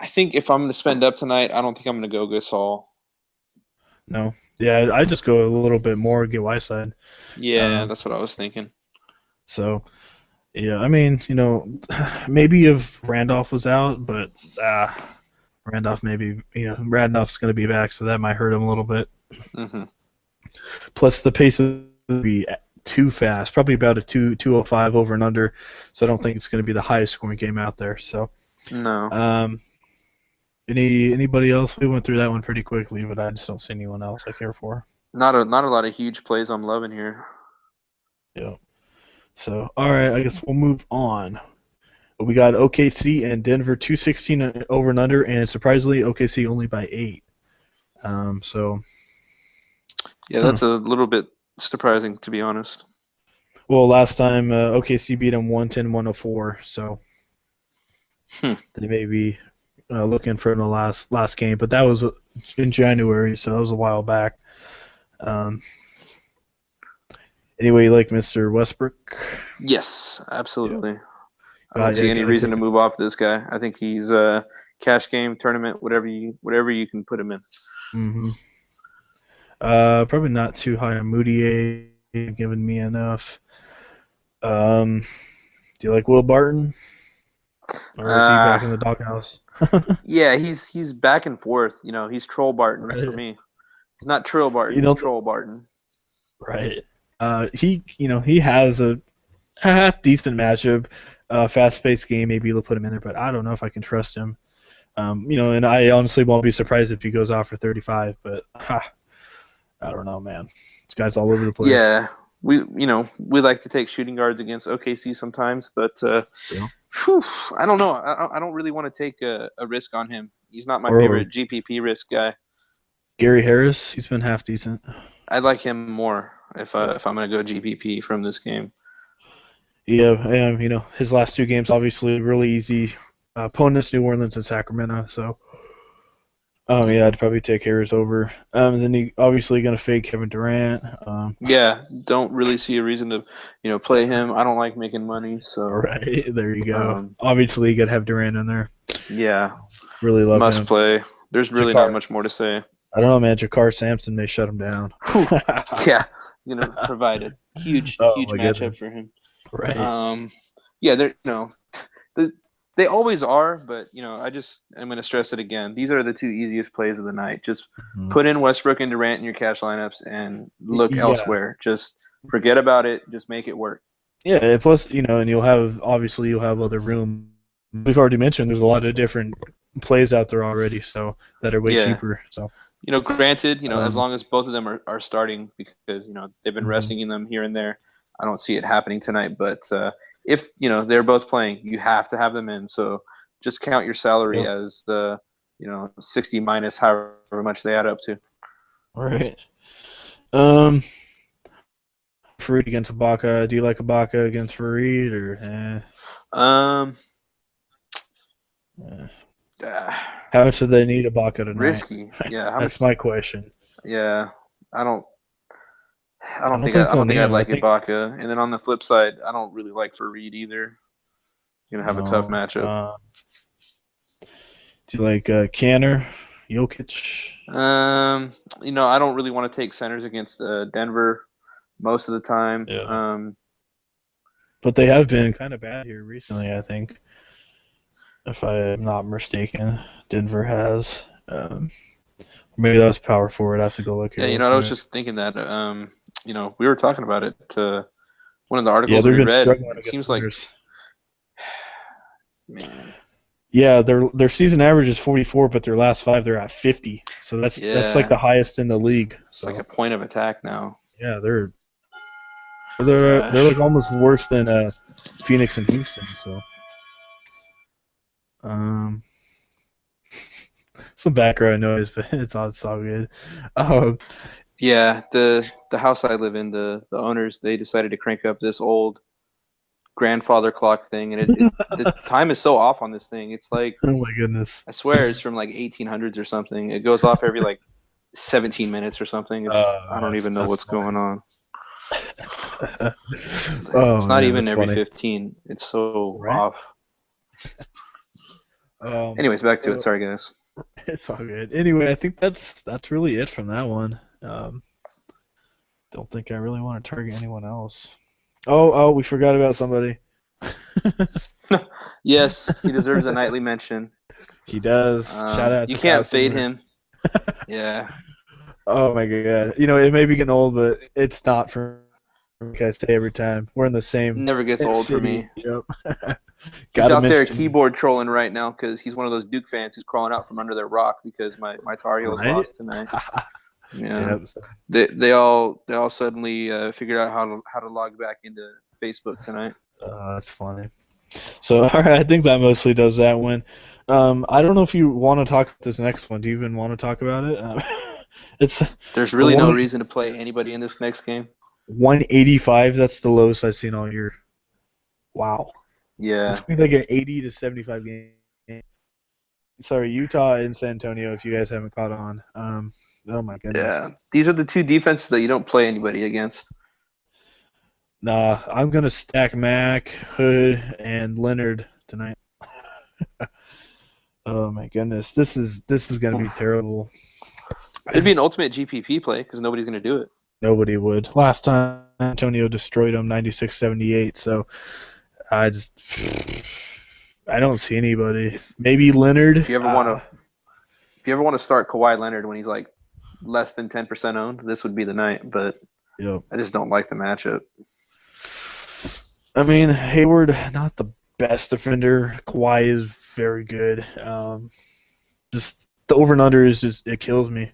I think if I'm going to spend up tonight, I don't think I'm going to go Gasol.
No. Yeah, I just go a little bit more get Whiteside.
Yeah,
Um,
that's what I was thinking.
so yeah, I mean, maybe if Randolph was out, but Randolph maybe Randolph's going to be back, so that might hurt him a little bit.
hmm
Plus the pace would be too fast, probably about a 205 over and under. So I don't think it's going to be the highest scoring game out there. So
No,
um, anybody else? We went through that one pretty quickly, but I just don't see anyone else I care for.
not a lot of huge plays I'm loving here.
Yeah. So all right, I guess we'll move on. We got OKC and Denver 216 over and under, and surprisingly OKC only by 8. So
Yeah,
hmm.
that's a little bit surprising to be honest.
Well, last time OKC beat them 110-104. So
Hmm.
They may be looking for in the last game, but that was in January, so that was a while back. Um, anyway, you like Mr. Westbrook?
Yes,
Yeah.
absolutely. I don't see
Yeah,
any
gotta
reason
take
to
it.
move off this guy. I think he's a cash game tournament, whatever you can put him in.
Hmm. Probably not too high on Moutier, giving me enough. Do you like Will Barton, or is he
Uh
back in the doghouse?
yeah, he's back and forth. He's Troll Barton for
Right.
me. He's not Trill Barton.
You
He's
know,
Troll Barton.
right. He has a half decent matchup, fast-paced game. Maybe you'll put him in there, but I don't know if I can trust him. And I honestly won't be surprised if he goes off for 35. But I don't know, man. This guy's all over the place.
Yeah, we like to take shooting guards against OKC sometimes, but
Yeah.
whew, I don't know. I don't really want to take a risk on him. He's not my
Or
favorite GPP risk guy.
Gary Harris, he's been half decent.
I'd like him more if
Yeah.
if I'm gonna go GPP from this game.
Yeah, his last two games obviously really easy. Opponents New Orleans and Sacramento, so yeah, I'd probably take Harris over. And then he obviously gonna fade Kevin Durant.
Yeah, don't really see a reason to play him. I don't like making money,
All
so
right, there you go.
um,
Obviously, you gotta have Durant in there.
yeah,
Really love
must
him.
play. There's really not
Jakar,
much more to say.
I don't know, man. Jakar Sampson may shut him down.
Whew. Yeah, provide a huge
Oh
huge
my
matchup
goodness.
for him.
Right.
Um, yeah, they're the, they always are, but I'm gonna stress it again. These are the two easiest plays of the night. Just
Mhm.
put in Westbrook and Durant in your cash lineups and look
Yeah.
elsewhere. Just forget about it. Just make it work.
Yeah. Plus, and you'll have other room. We've already mentioned there's a lot of different plays out there already, so that are way
Yeah.
cheaper. So.
Granted, as
Um.
long as both of them are starting because they've been
Mhm.
resting in them here and there. I don't see it happening tonight, but if they're both playing, you have to have them in. So just count your salary
Yep.
as 60 minus however much they add up to.
All right. Um. Fareed against Ibaka. Do you like Ibaka against Fareed or?
Um,
Eh?
uh,
How much do they need Ibaka tonight?
risky. Yeah. How
That's
much?
my question.
Yeah. I don't. I
I
don't
don't
think
think
I
they'll
don't think
need
I'd
him. I
like
think
Ibaka. And then on the flip side, I don't really like Fareed either. Have a tough
no.
matchup.
Do you like Canner, Jokic?
I don't really want to take centers against Denver most of the time.
Yeah. But they have been kind of bad here recently, I think. If I'm not mistaken, Denver has. Maybe that was power forward. I have to go look
Yeah,
here real
I was
quick.
just thinking that we were talking about it. One of the
Yeah,
articles
they've
we
been
read.
struggling
It
against
seems like,
centers.
man,
Yeah, their season average is 44, but their last five they're at 50. So that's like
yeah,
the highest in the league.
it's like
So
a point of attack now.
yeah, they're
Gosh,
like almost worse than Phoenix and Houston. So um, some background noise, but it's all good. Um,
yeah. The house I live in, the owners they decided to crank up this old grandfather clock thing, and the time is so off on this thing. It's like
oh my goodness.
I swear it's from like 1800s or something. It goes off every like 17 minutes or something. I don't even know
That's
what's going
funny.
on.
Oh
It's not
man,
even
that's
every
funny.
15. It's so
Right?
off.
Um,
Anyways, back to it.
so
Sorry, guys.
it's all good. Anyway, I think that's really it from that one. Don't think I really want to target anyone else. Oh, we forgot about somebody.
Yes, he deserves a nightly mention.
He does. Shout out
You
to
can't fade
Cowsummer.
him. Yeah,
Oh my god. It may be getting old, but it's not for me. Like I say every time. We're in the same
never gets
same
old for me.
city. Yep.
He's
Gotta
out there
mention
keyboard trolling right now because he's one of those Duke fans who's crawling out from under their rock because my Tar Heels
right?
lost tonight. Yeah,
Yep.
they all suddenly figured out how to log back into Facebook tonight.
That's funny. So, all right, I think that mostly does that one. I don't know if you want to talk about this next one. Do you even want to talk about it? It's
There's
a
really no reason to play anybody in this next game.
185. That's the lowest I've seen all year. Wow. This
Yeah,
could be like an 80 to 75 game. sorry, Utah and San Antonio. If you guys haven't caught on, oh my
Yeah,
goodness.
these are the two defenses that you don't play anybody against.
Nah, I'm gonna stack Mac, Hood, and Leonard tonight. Oh my goodness, this is gonna be terrible. I
It'd be an
just,
ultimate GPP play because nobody's going to do it.
nobody would. Last time Antonio destroyed him 96-78, so I just I don't see anybody.
If
Maybe Leonard.
if you ever want to if you ever want to start Kawhi Leonard when he's like less than 10% owned, this would be the night. But
Yep.
I just don't like the matchup.
I mean, Hayward, not the best defender. Kawhi is very good. Just the over and under is just it kills me.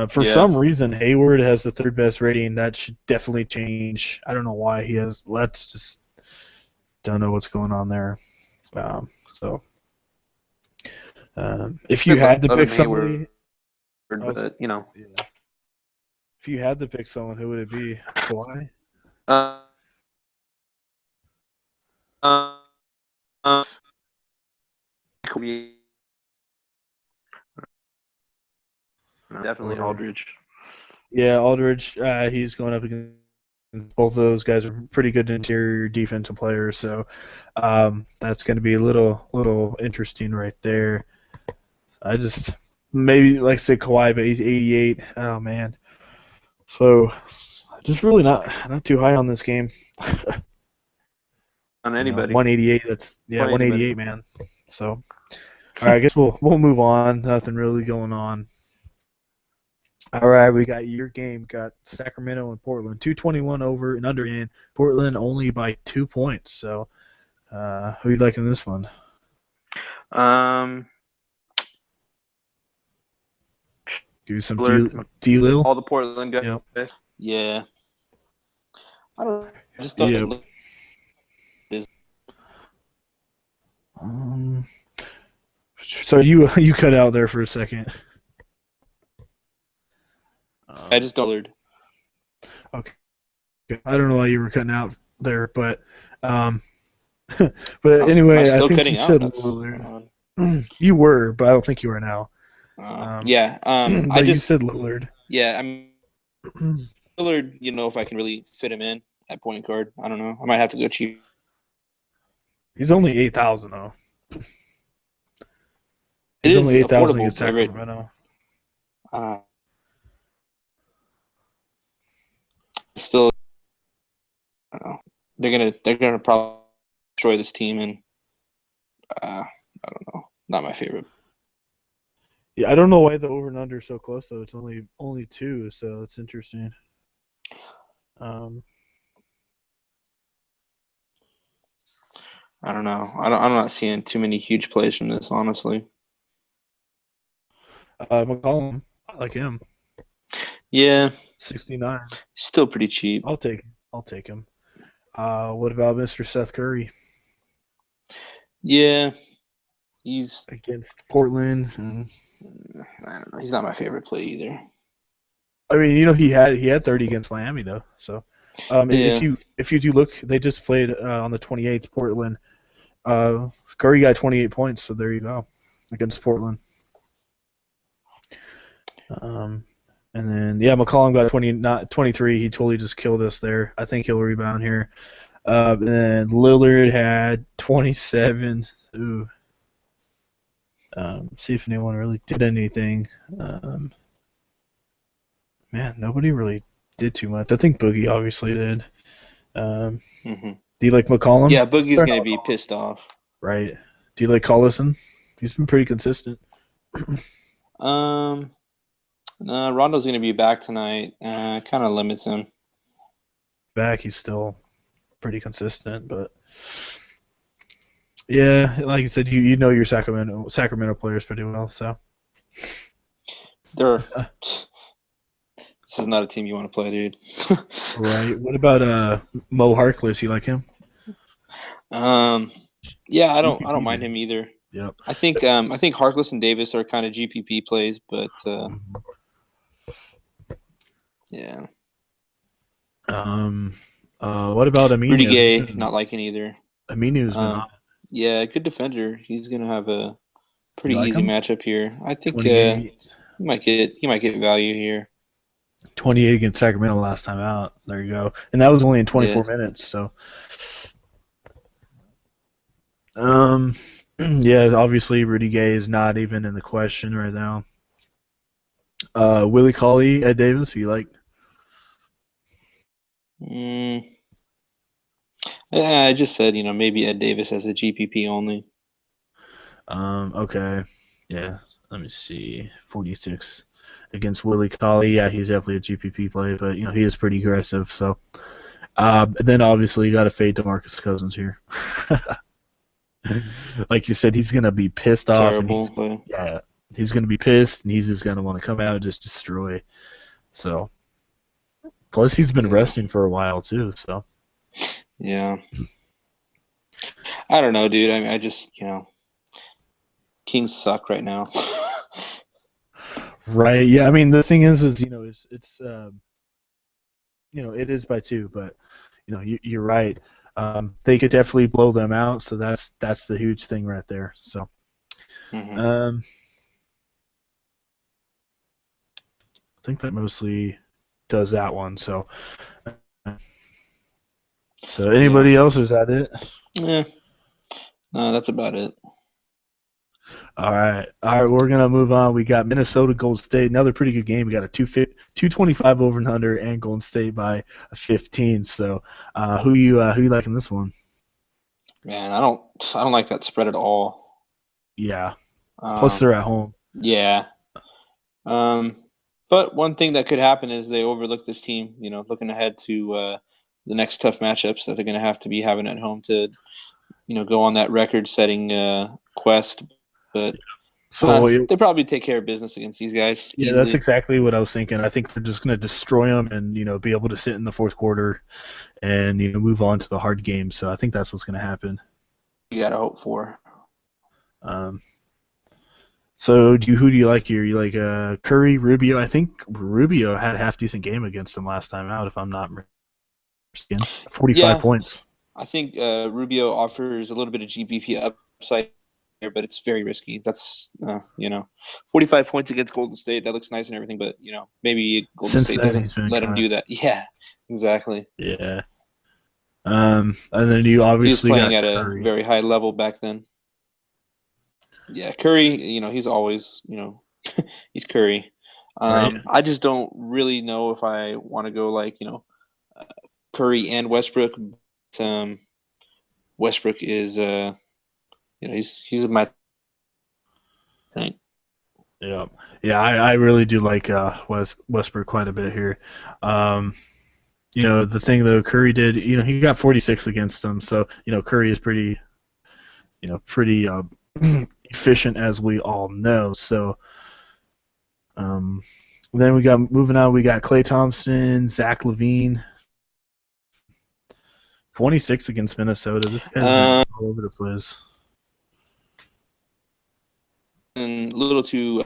For
Yeah,
some reason, Hayward has the third best rating. That should definitely change. I don't know why he has. Let's just don't know what's going on there. So, if you had to
love
pick
him Hayward,
somebody, I was,
but you know,
yeah. If you had to pick someone, who would it be? Kawhi?
uh, uh, uh, definitely
Or
Aldridge.
yeah, Aldridge. He's going up against both of those guys are pretty good interior defensive players, so that's going to be a little interesting right there. I just maybe like I say Kawhi, but he's 88. Oh man, so just really not too high on this game.
On anybody,
188. That's
play anybody.
188, man. So all right, I guess we'll move on. Nothing really going on. All right, we got your game. Got Sacramento and Portland. 221 over and under in Portland only by 2 points. So, who you liking this one?
Um,
Do some
Lillard,
D Lil.
all the Portland guys.
Yep.
Yeah, I don't. I just don't
Yep.
think is.
So you cut out there for a second.
I just don't. Lillard.
Okay. I don't know why you were cutting out there, but but anyway,
Am I
I
still
think you
cutting out?
said
That's
Lillard. You were, but I don't think you are now.
yeah. I
But you
just
said Lillard.
yeah. I'm Lillard. You know, if I can really fit him in at point guard, I don't know. I might have to go cheap.
He's only 8,000 though.
It
He's
is
only 8,000
affordable,
against
but
Sacramento.
still, I don't know. They're gonna probably destroy this team, and I don't know. Not my favorite.
Yeah, I don't know why the over and under is so close though. It's only two, so it's interesting. Um,
I don't know. I'm not seeing too many huge plays from this, honestly.
McCollum, I like him.
Yeah,
69.
still pretty cheap.
I'll take him. What about Mr. Seth Curry
Yeah, he's.
against Portland?
I don't know. He's not my favorite play either.
I mean, he had 30 against Miami though. So,
Yeah.
if you do look, they just played on the 28th. Portland. Curry got 28 points, so there you go against Portland. And then McCollum got 20, not 23. He totally just killed us there. I think he'll rebound here. And then Lillard had 27. Ooh. See if anyone really did anything. Man, nobody really did too much. I think Boogie obviously did. Do you like McCollum?
Yeah, Boogie's gonna be pissed off.
Right. Do you like Collison? He's been pretty consistent.
Rondo's gonna be back tonight. Kind of limits him.
Back, he's still pretty consistent, but yeah, like you said, you know your Sacramento players pretty well, so.
They're. This is not a team you want to play, dude.
Right. What about Mo Harkless? You like him?
Yeah, I don't mind him either.
Yep.
I think Harkless and Davis are kind of GPP plays, but yeah.
What about Aminu?
Rudy Gay, not liking either.
Aminu's been hot.
Yeah, good defender. He's gonna have a Pretty
You like
easy
him?
matchup here. I think
28,
he might get value here.
28 against Sacramento last time out. There you go. And that was only in
Yeah.
24 minutes. So, um, yeah, obviously Rudy Gay is not even in the question right now. Willie Cauley, Ed Davis, who you like?
Mm, yeah, I just said, maybe Ed Davis as a GPP only.
Okay. Yeah. Let me see. 46 against Willie Cauley. Yeah, he's definitely a GPP play, but he is pretty aggressive. So, and then obviously you got to fade DeMarcus Cousins here. Like you said, he's gonna be pissed off, and
Terrible, but
he's gonna be pissed, and he's just gonna want to come out and just destroy. So, plus he's been
yeah,
resting for a while too. So,
yeah. I don't know, dude. I mean, I just, Kings suck right now.
right. Yeah. I mean, the thing is it is by two, but you're right. They could definitely blow them out, so that's the huge thing right there. So,
hmm
um, I think that mostly does that one. So
Yeah.
anybody else? Is that it?
Yeah. No, that's about it.
All right. We're gonna move on. We got Minnesota Golden State, another pretty good game. We got a 225 over and under, and Golden State by 15. So, who you liking this one?
Man, I don't like that spread at all.
Yeah. Plus
Um,
they're at home.
yeah. Um, but one thing that could happen is they overlook this team, looking ahead to the next tough matchups that they're going to have to be having at home to, go on that record-setting quest. But
So
they probably take care of business against these guys
yeah, that's
easily.
exactly what I was thinking. I think they're just gonna destroy them and be able to sit in the fourth quarter and move on to the hard games. So I think that's what's gonna happen.
You got to hope for.
Um, So who do you like here? You like Curry, Rubio? I think Rubio had a half decent game against them last time out, if I'm not mistaken. 45
Yeah,
points.
I think Rubio offers a little bit of GPP upside here, but it's very risky. That's 45 points against Golden State. That looks nice and everything, but maybe Golden
Since
State
then,
doesn't
he's been
let him
kind of
do that. Yeah, exactly.
yeah. And then you
He was
obviously
playing
got
at a
Curry,
very high level back then. Yeah, Curry. He's always he's Curry.
right?
I just don't really know if I want to go like Curry and Westbrook. Um, Westbrook is he's my thing.
Yeah, yeah. I really do like Westbrook quite a bit here. Um, the thing though, Curry did. He got 46 against them, so Curry is pretty pretty efficient as we all know. So um, then we got moving on. We got Klay Thompson, Zach LaVine, 26 against Minnesota. This guy's been
Um,
all over the place.
and a little too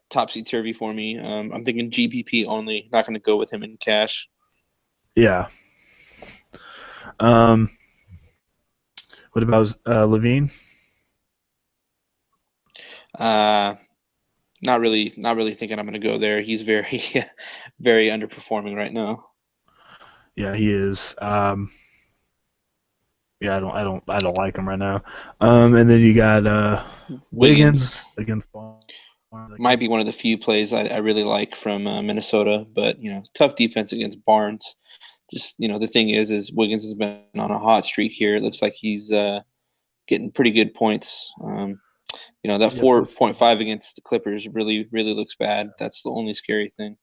topsy turvy for me. I'm thinking GPP only. Not going to go with him in cash.
Yeah. Um, what about LaVine?
Uh, not really thinking I'm going to go there. He's very, very underperforming right now.
Yeah, he is. Yeah, I don't like him right now. And then you got
Wiggins
Wiggins against Barnes. That
might
game.
be one of the few plays I really like from Minnesota, but tough defense against Barnes. Just the thing is Wiggins has been on a hot streak here. It looks like he's getting pretty good points. That
Yeah, plus
4.5 against the Clippers really really looks bad. That's the only scary thing.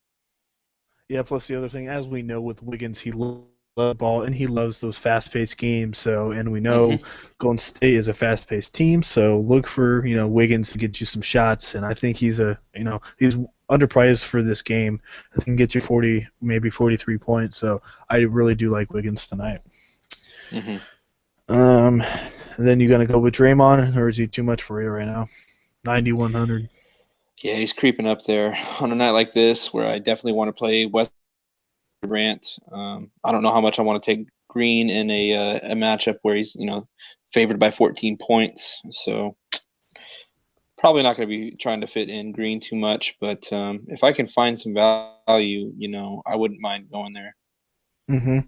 Yeah, plus the other thing, as we know with Wiggins, he loves the ball and he loves those fast-paced games. So, and we know
hmm
Golden State is a fast-paced team. So look for Wiggins to get you some shots, and I think he's underpriced for this game. I think get you 40, maybe 43 points. So I really do like Wiggins tonight.
hmm
Um, and then you gonna go with Draymond, or is he too much for you right now? 9,100.
Yeah, he's creeping up there on a night like this where I definitely want to play West Grant. I don't know how much I want to take Green in a matchup where he's favored by 14 points. So Probably not going to be trying to fit in Green too much, but if I can find some value, I wouldn't mind going there.
hmm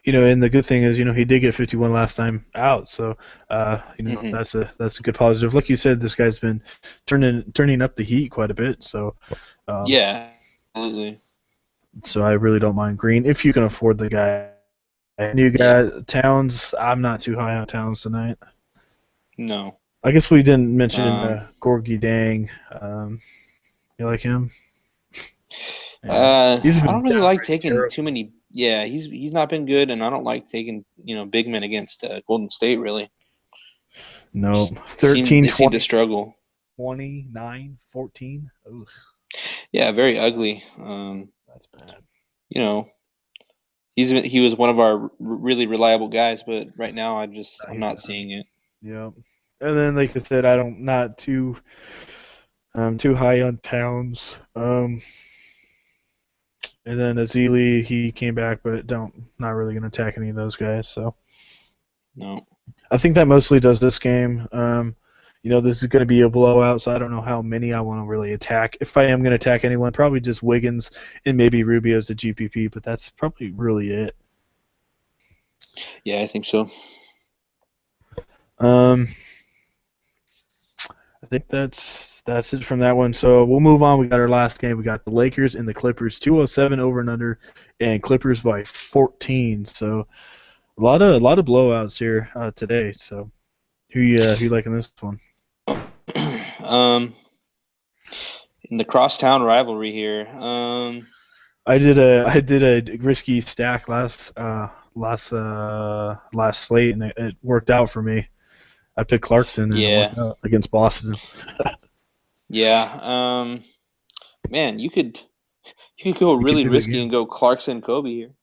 and the good thing is, he did get 51 last time out, so
Hmm.
that's a good positive. Like you said, this guy's been turning up the heat quite a bit, um,
Yeah, absolutely.
so I really don't mind Green if you can afford the guy. And you
Yeah,
got Towns. I'm not too high on Towns tonight.
no.
I guess we didn't mention
Um,
Gorgie Dang. You like him? Yeah, he's
I don't
been
really like
downright
taking too
terrible.
many. Yeah, he's not been good, and I don't like taking big men against Golden State. Really,
No,
just
13,
they seem to
20,
struggle.
29, 14. Ugh,
Yeah, very ugly.
that's bad.
You know, he was one of our really reliable guys, but right now I'm
He's
not
done.
seeing it.
Yep. And then, like I said, I don't not too high on Towns. And then Azili, he came back, but don't not really gonna attack any of those guys. So
No.
I think that mostly does this game. This is going to be a blowout, so I don't know how many I want to really attack. If I am going to attack anyone, probably just Wiggins and maybe Rubio's the GPP, but that's probably really it.
Yeah, I think so.
Um, I think that's it from that one. So we'll move on. We got our last game. We got the Lakers and the Clippers, 207 over and under, and Clippers by 14. So a lot of blowouts here today. So who you liking this one?
um, in the crosstown rivalry here.
I did a risky stack last slate, and it worked out for me. I picked Clarkson, and it
Yeah,
worked out against Boston.
yeah. Man, you could go
We could
really
do it
risky
again.
and go Clarkson Kobe here.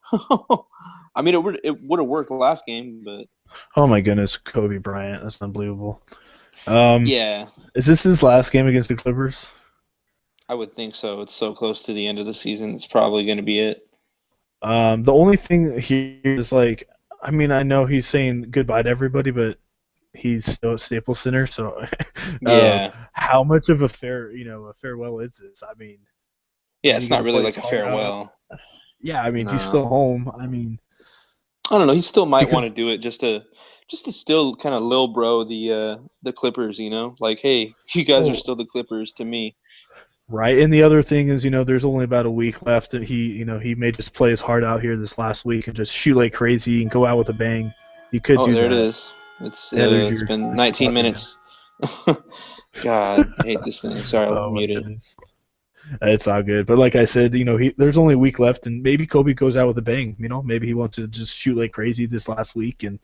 I mean, it would have worked last game, but
Oh my goodness, Kobe Bryant, that's unbelievable. Um,
yeah,
is this his last game against the Clippers?
I would think so. It's so close to the end of the season. It's probably going to be it.
The only thing here is like, I mean, I know he's saying goodbye to everybody, but he's still at Staples Center, so
Yeah,
how much of a farewell is this? I mean,
yeah.
is he
It's not
gonna
really
play his
like a
heart out?
farewell.
Yeah, I mean, he's
No,
still home. I mean,
I don't know. He still might want
because
to do it just to still kind of lil bro the Clippers. Like, hey, you guys are
oh,
still the Clippers to me.
right. And the other thing is, there's only about a week left, and he may just play his heart out here this last week and just shoot like crazy and go out with a bang. He could
Oh,
do
there it
that.
is.
Yeah,
It's been
there's your
19
parlay again.
minutes. God, I hate this thing. Sorry, I'll
Oh my
mute it.
goodness. It's all good. But like I said, there's only a week left, and maybe Kobe goes out with a bang. Maybe he wants to just shoot like crazy this last week, and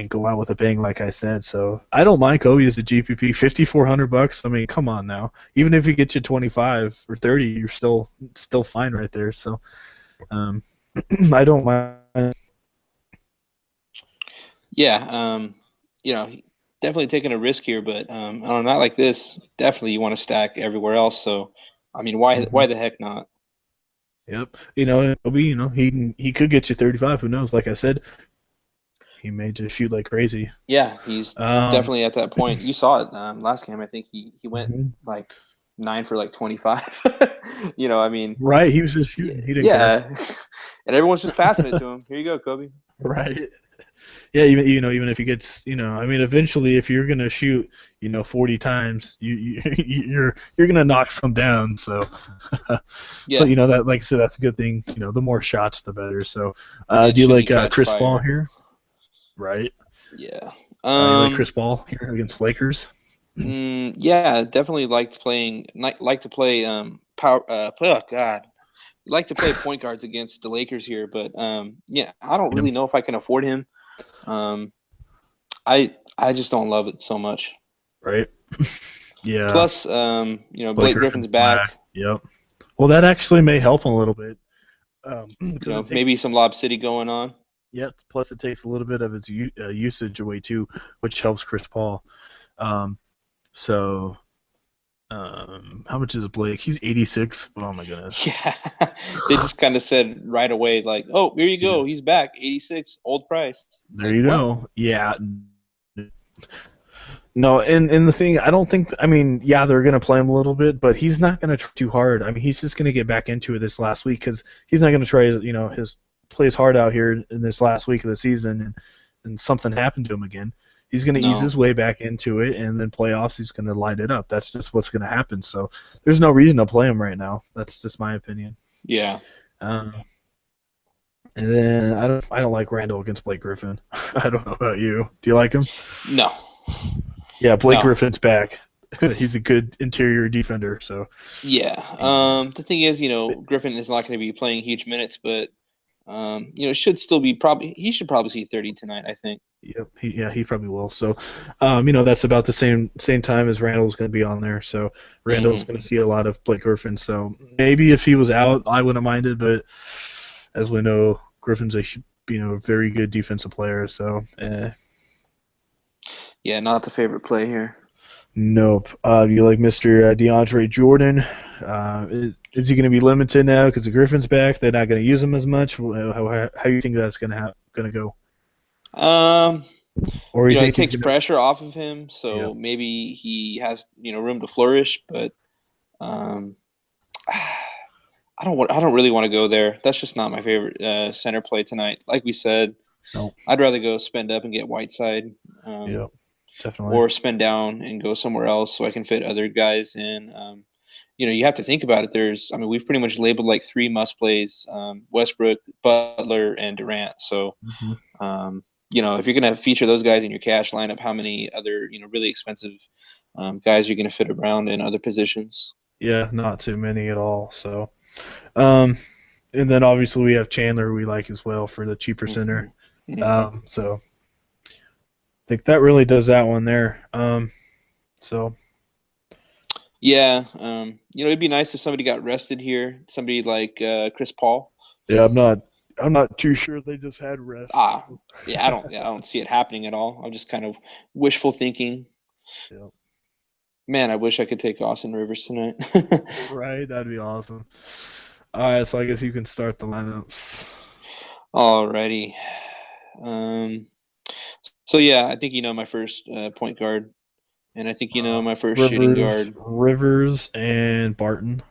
go out with a bang, like I said. So I don't mind Kobe as a GPP, $5,400. I mean, come on now. Even if he gets you 25 or 30, you're still fine right there. So um, I don't mind.
Yeah, definitely taking a risk here, but I don't know, not like this. Definitely, you want to stack everywhere else. So, I mean, why
Mhm.
the heck not?
Yep. Kobe, he could get you 35. Who knows? Like I said, he may just shoot like crazy.
Yeah, he's
Um,
definitely at that point. You saw it last game. I think he went
mhm.
like 9 for like 25. I mean,
Right. He was just shooting. He didn't care.
yeah, and everyone's just passing it to him. Here you go, Kobe.
Right. Yeah, even if he gets, I mean, eventually, if you're gonna shoot, 40 times, you're gonna knock some down. So, so
Yeah,
that, like I said, that's a good thing. The more shots, the better. So,
and
do you
should he
like
catch
Chris Paul
fire?
here? Right.
Yeah.
You like Chris Paul here against Lakers?
Yeah, definitely like to play power. Oh God, like to play point guards against the Lakers here, but yeah, I don't
You know,
really know if I can afford him. Um, I just don't love it so much.
right. Yeah.
Plus,
Blake
Blake Griffin's
Griffin's back.
back.
Yep. Well, that actually may help him a little bit, because it takes.
Maybe some Lob City going on.
Yep. Plus, it takes a little bit of its usage away too, which helps Chris Paul. Um, So, how much is Blake? He's 86. Oh my goodness.
Yeah, they just kind of said right away, like, "Oh, here you
He
go,
just,
he's back, 86, old price."
there
Like
you
what?
go. Yeah. No, and the thing, I don't think. I mean, yeah, they're gonna play him a little bit, but he's not gonna try too hard. I mean, he's just gonna get back into it this last week because he's not gonna try, his play his heart out here in this last week of the season, and something happened to him again. He's gonna ease
No.
his way back into it, and then playoffs, he's gonna light it up. That's just what's gonna happen. So there's no reason to play him right now. That's just my opinion.
Yeah.
Um, and then I don't like Randall against Blake Griffin. I don't know about you. Do you like him?
No.
Yeah, Blake
No.
Griffin's back. He's a good interior defender. So
Yeah. The thing is, Griffin is not going to be playing huge minutes, but should still be probably he should probably see 30 tonight, I think.
yep, he probably will. So, that's about the same time as Randall's going to be on there. So Randall's
Hmm.
going to see a lot of Blake Griffin. So maybe if he was out, I wouldn't have minded. But as we know, Griffin's a very good defensive player. So
Yeah, not the favorite play here.
nope. You like Mr. DeAndre Jordan? Is he going to be limited now because the Griffin's back? They're not going to use him as much. How do you think that's going to go?
Um,
Or you
it
think he's
takes
going to?
pressure off of him,
Yeah.
so maybe he has, room to flourish, but um I don't really want to go there. That's just not my favorite center play tonight. Like we said,
No.
I'd rather go spend up and get Whiteside,
Yeah. Definitely.
or spend down and go somewhere else so I can fit other guys in. You have to think about it. We've pretty much labeled like three must plays: Westbrook, Butler, and Durant. So,
Hmm.
if you're going to feature those guys in your cash lineup, how many other really expensive guys you're going to fit around in other positions?
Yeah, not too many at all. So, um, and then obviously we have Chandler we like as well for the cheaper center.
Hmm. Hmm.
So I think that really does that one there. So
Yeah, it'd be nice if somebody got rested here. Somebody like Chris Paul.
yeah, I'm not too sure they just had rest.
Ah, yeah, I don't see it happening at all. I'm just kind of wishful thinking.
Yeah.
Man, I wish I could take Austin Rivers tonight.
Right, that'd be awesome. All right, so I guess you can start the lineups.
Alrighty. Um, so yeah, I think my first point guard, and I think my first shooting
Rivers,
guard.
Rivers, and Barton.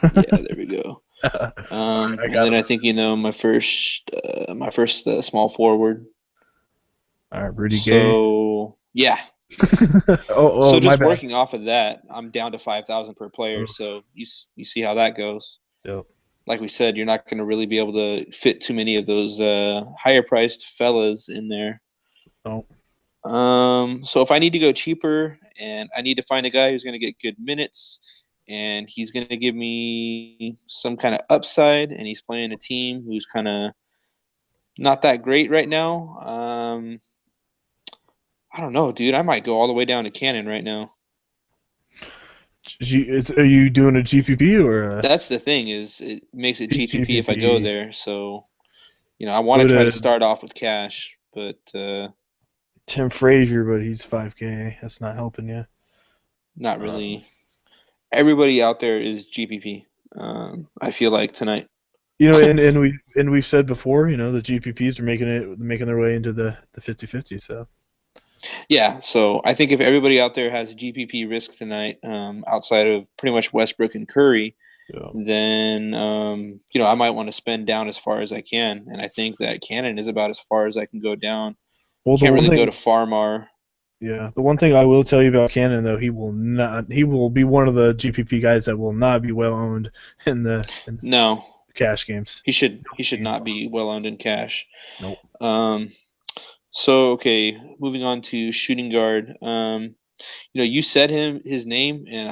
Yeah, there we go.
All right, I
And
got
then
him.
I think my first small forward.
All right, Rudy Gay.
So yeah.
Oh,
So
my
just
bad.
working off of that, I'm down to 5,000 per player.
Oof.
So you see how that goes.
Yep.
Like we said, you're not going to really be able to fit too many of those higher priced fellas in there.
Oh.
So if I need to go cheaper and I need to find a guy who's going to get good minutes and he's going to give me some kind of upside and he's playing a team who's kind of not that great right now, I don't know, dude. I might go all the way down to Cannon right now.
Are you doing a GPP or
That's the thing is it makes it
he's
GPP if I go
GPP?
there. So, I want to
Would
try to start off with cash, but
Tim Frazier, but he's 5K. That's not helping you.
not
Um,
really. Everybody out there is GPP. I feel like tonight.
and we've said before, the GPPs are making their way into the 50-50. So
Yeah, so I think if everybody out there has GPP risk tonight, outside of pretty much Westbrook and Curry,
yeah.
then I might want to spend down as far as I can, and I think that Cannon is about as far as I can go down.
Well, the
Can't
one
really go
thing,
to Farmar.
yeah, the one thing I will tell you about Cannon though, he will be one of the GPP guys that will not be well owned in the
No,
cash games.
he should not be well owned in cash.
Nope.
Um, so okay, moving on to shooting guard. You said his name, and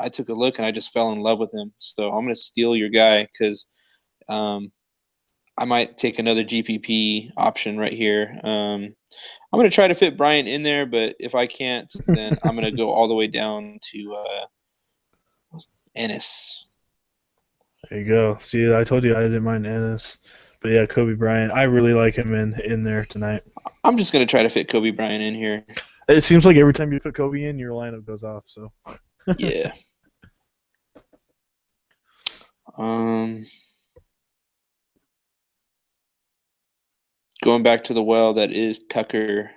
I took a look and I just fell in love with him. So I'm gonna steal your guy because um, I might take another GPP option right here. I'm gonna try to fit Bryant in there, but if I can't, then I'm gonna go all the way down to Ennis.
There you go. See, I told you I didn't mind Ennis, but yeah, Kobe Bryant. I really like him in there tonight.
I'm just gonna try to fit Kobe Bryant in here.
It seems like every time you put Kobe in, your lineup goes off. So
Yeah. Um, Going back to the well that is Tucker.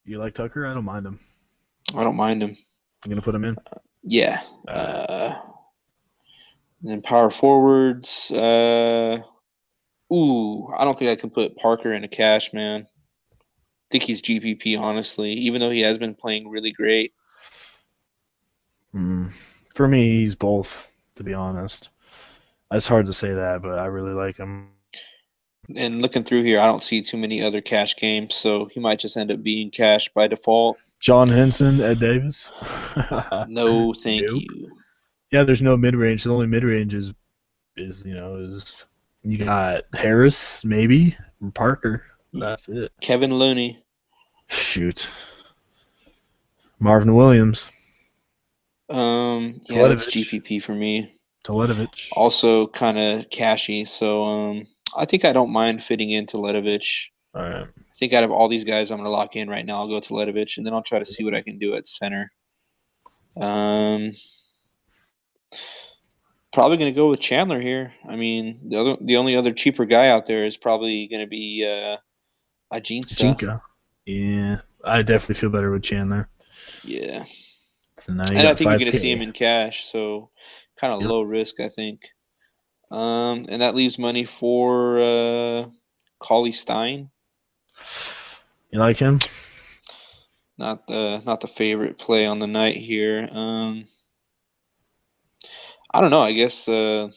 You like Tucker? I don't mind him.
I don't mind him.
I'm gonna put him in.
Yeah.
All right.
And then power forwards. I don't think I can put Parker in a cash, man. I think he's GPP, honestly, even though he has been playing really great.
For me, he's both. To be honest, it's hard to say that, but I really like him.
And looking through here, I don't see too many other cash games, so he might just end up being cash by default.
John Henson, Ed Davis.
No, thank
Nope.
you.
Yeah, there's no mid range. The only mid range is you got Harris maybe Parker. That's it.
Kevin Looney.
Shoot, Marvin Williams,
Yeah, that's
Teletovich,
GPP for me.
Teletovich.
Also kind of cashy, so I think I don't mind fitting into Letovich.
All right.
I think out of all these guys, I'm going to lock in right now. I'll go to Letovich, and then I'll try to see what I can do at center. Um, Probably going to go with Chandler here. I mean, the only other cheaper guy out there is probably going to be Ajinsa.
Jinka. Yeah, I definitely feel better with Chandler.
Yeah,
So now you
and I
got
think you're going to see
5K.
him in cash, so kind of
Yep.
low risk, I think. And that leaves money for Cauley Stein.
You like him?
Not the favorite play on the night here. I don't know. I guess
Ed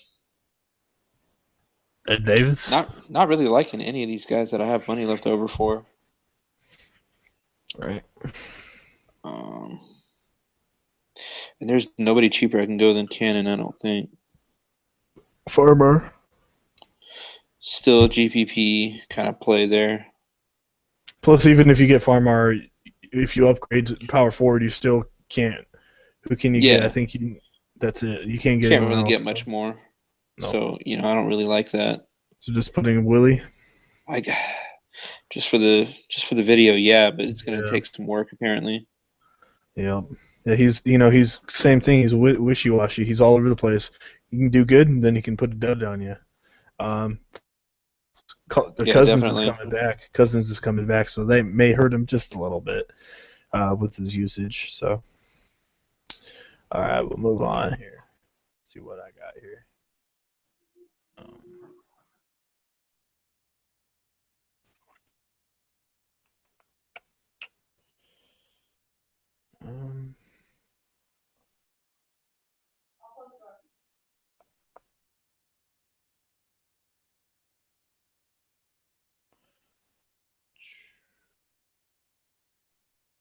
Davis.
not really liking any of these guys that I have money left over for.
Right.
Um, and there's nobody cheaper I can go than Cannon. I don't think.
Farmer.
Still GPP kind of play there.
Plus, even if you get Farmer, if you upgrade to power forward, you still can't. Who can you get? I
Yeah,
think you. That's it. You can't get
can't
anyone
really get
else. So.
much more.
No.
So I don't really like that.
So just putting Willie.
I just for the video, yeah, but it's gonna
Yeah.
take some work apparently.
Yeah. Yeah. He's same thing. He's wishy washy. He's all over the place. He can do good, and then he can put a dud on you. Um,
Yeah,
Cousins is
definitely.
coming back. Cousins is coming back, so they may hurt him just a little bit with his usage. So, all right, we'll move on here. See what I got here. Um, um,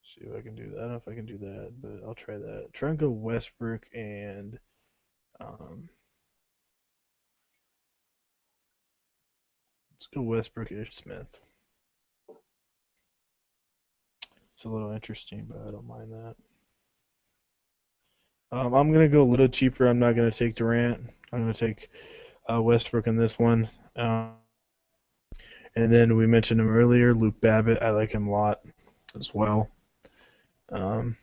see if I can do that. I don't know if I can do that, but I'll try that. Try and go Westbrook and um, let's go Westbrook Ish Smith. It's a little interesting, but I don't mind that. I'm gonna go a little cheaper. I'm not gonna take Durant. I'm gonna take Westbrook in this one. And then we mentioned him earlier, Luke Babbitt. I like him a lot as well. Um,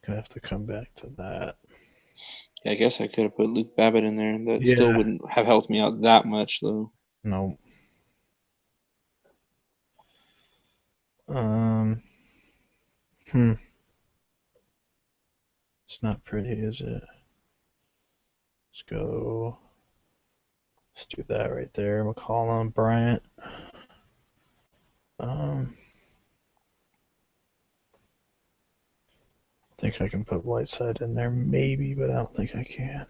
Gonna have to come back to that.
Yeah, I guess I could have put Luke Babbitt in there. That still
Yeah.
wouldn't have helped me out that much, though.
No. Um. Hmm. It's not pretty, is it? Let's go. Let's do that right there. McCollum, Bryant. Um. I think I can put Whiteside in there, maybe, but I don't think I can.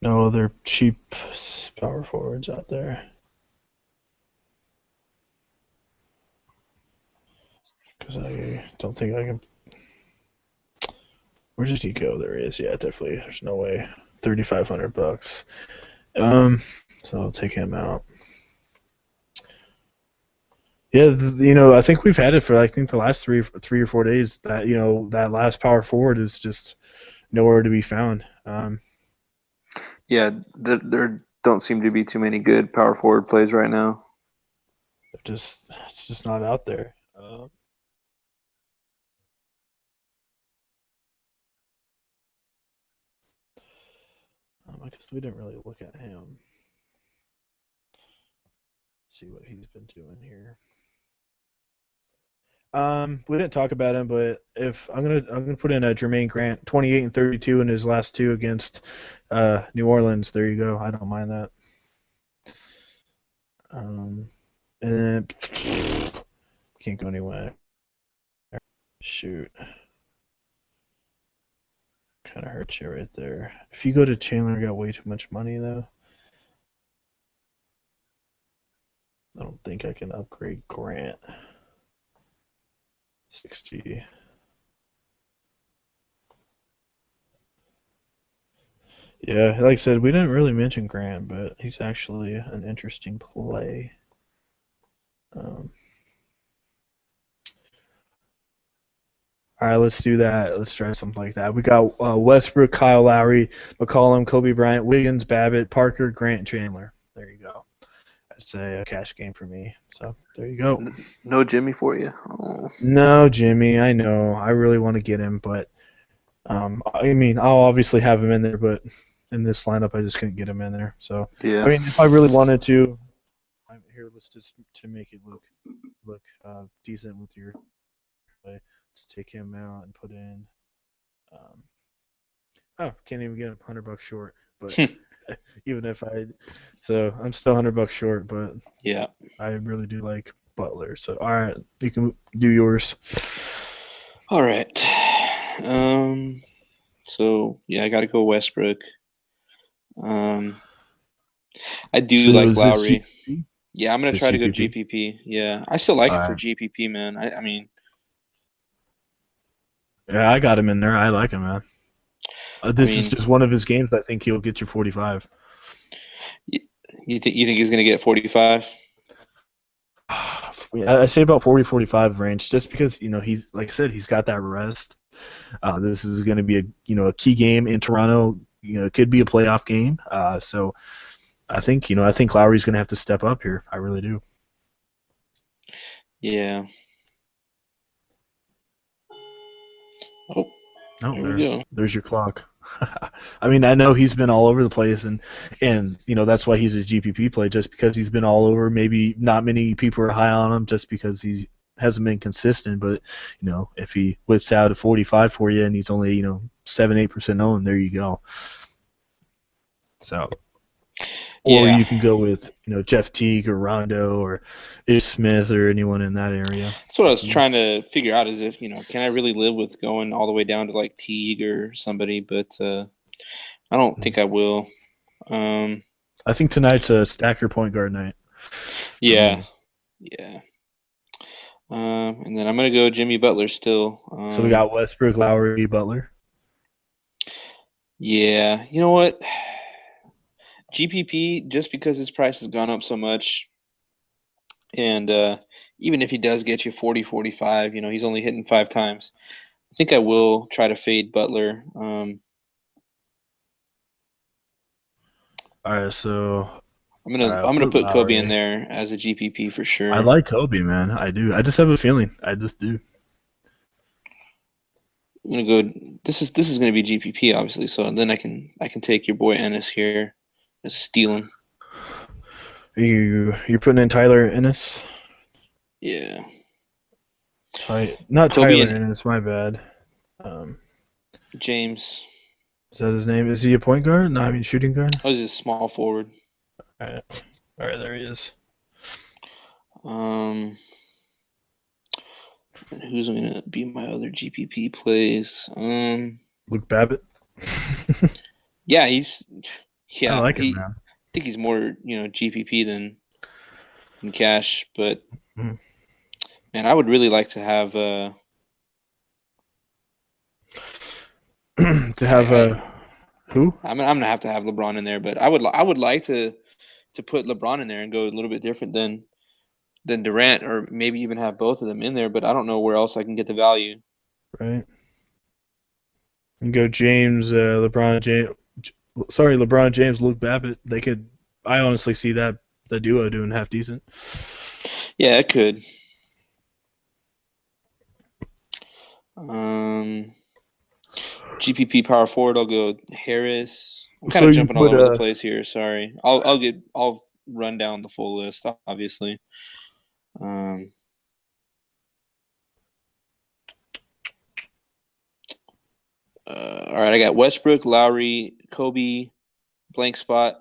No other cheap power forwards out there. Because I don't think I can. Where did he go? There he is. Yeah, definitely. There's no way. $3,500. So I'll take him out. Yeah, I think we've had it for I think the last 3 or 4 days. That that last power forward is just nowhere to be found.
Yeah, there don't seem to be too many good power forward plays right now.
It's just not out there. I guess we didn't really look at him. See what he's been doing here. We didn't talk about him, but if I'm gonna put in a Jermaine Grant, 28 and 32 in his last two against New Orleans. There you go. I don't mind that. And then can't go anywhere. Shoot, kind of hurts you right there. If you go to Chandler, you got way too much money though. I don't think I can upgrade Grant. 60. Yeah, like I said, we didn't really mention Grant, but he's actually an interesting play. Um, all right, let's do that. Let's try something like that. We got Westbrook, Kyle Lowry, McCollum, Kobe Bryant, Wiggins, Babbitt, Parker, Grant, Chandler. There you go. That's a cash game for me. So there you go.
No Jimmy for you. Oh.
No, Jimmy, I know. I really want to get him, but I mean, I'll obviously have him in there, but in this lineup, I just couldn't get him in there. So
Yeah.
I mean, if I really wanted to, here, let's just to make it look decent with your play. Let's take him out and put in. Um, oh, can't even get him $100 short. But even if so I'm still $100 short. But
yeah,
I really do like Butler. So all right, you can do yours.
All right. So yeah, I got to go Westbrook. I do
So
like
is this
Lowry.
GPP?
Yeah, I'm gonna
Is this
try to go
GPP?
GPP. Yeah, I still like
All
it for
right.
GPP, man. I mean,
Yeah, I got him in there. I like him, man.
I
This is
mean,
just one of his games. I think he'll get you 45.
you think he's gonna get 45?
Yeah, I say about 40, 45 range, just because he's like I said, he's got that rest. This is going to be a key game in Toronto. It could be a playoff game. So I think Lowry's going to have to step up here. I really do.
Yeah. Oh,
Oh,
there we go.
there's your clock. I mean, I know he's been all over the place, and that's why he's a GPP play, just because he's been all over. Maybe not many people are high on him, just because he hasn't been consistent. But if he whips out a 45 for you, and he's only 7-8% owned, there you go. So. Or
Yeah,
you can go with Jeff Teague or Rondo or Ish Smith or anyone in that area.
that's what
It's
I
up
was
to you.
trying to figure out. Is if can I really live with going all the way down to like Teague or somebody? But I don't think I will.
I think tonight's a stacker point guard night for
Yeah,
me.
yeah. And then I'm gonna go Jimmy Butler still.
So we got Westbrook, Lowry, Butler.
Yeah, you know what? GPP, just because his price has gone up so much, and even if he does get you 40, 45, he's only hitting 5 times. I think I will try to fade Butler.
All right, so
I'm
I'll
gonna
put
put Kobe in
Lowry.
there as a GPP for
I
sure.
like Kobe, man. I do. I just have a feeling. I just do.
I'm gonna go. This is gonna be GPP obviously, so then I can take your boy Ennis here, just steal him.
You're putting in Tyler Ennis.
Yeah,
Not
Kobe
Tyler
and
Ennis. My bad. Um,
James.
is that his name? Is he a point guard? No, I mean shooting guard.
Oh, he's a small forward.
All right, there he is.
Um, and who's gonna be my other GPP plays?
Luke Babbitt.
Yeah,
I like him,
he.
man.
I think he's more GPP than cash, but
Mm.
man, I would really like to have.
To have who?
I'm gonna have to have LeBron in there, but I would like to put LeBron in there and go a little bit different than Durant, or maybe even have both of them in there. But I don't know where else I can get the value.
Right. You go James, LeBron James. Sorry, LeBron James, Luke Babbitt. They could. I honestly see that the duo doing half decent.
Yeah, it could. Um, GPP power forward, I'll go Harris. I'm kind
So
of
you
jumping all
put
over the place here. Sorry. I'll run down the full list, obviously. Um, all right, I got Westbrook, Lowry, Kobe, blank spot,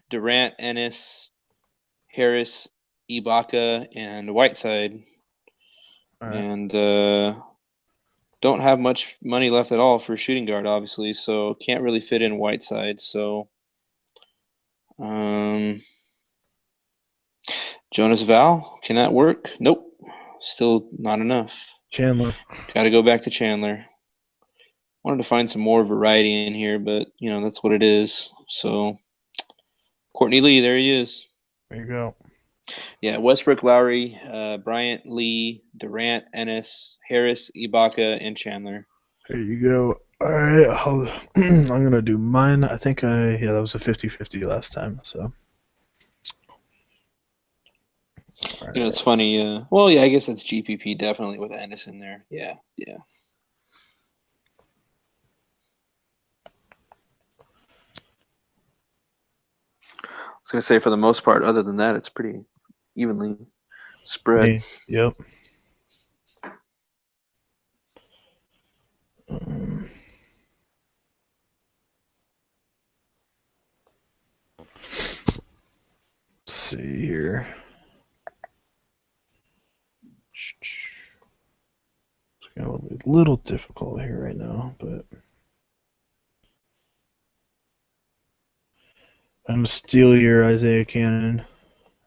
Durant, Ennis, Harris, Ibaka, and Whiteside.
right.
And don't have much money left at all for shooting guard, obviously, so can't really fit in Whiteside. So Jonas Val, can that work? Nope. Still not enough.
Chandler.
Got to go back to Chandler. Wanted to find some more variety in here, but that's what it is. So Courtney Lee, there he is.
There you go.
Yeah, Westbrook, Lowry, Bryant, Lee, Durant, Ennis, Harris, Ibaka, and Chandler.
There you go. All right, I'm gonna do mine. I think that was a 50-50 last time. So. All right.
It's funny. Well, yeah, I guess that's GPP definitely with Ennis in there. Yeah. I was gonna say for the most part, other than that, it's pretty evenly spread.
Yep. Let's see here. It's gonna be a little difficult here right now, but I'm gonna steal your Isaiah Cannon.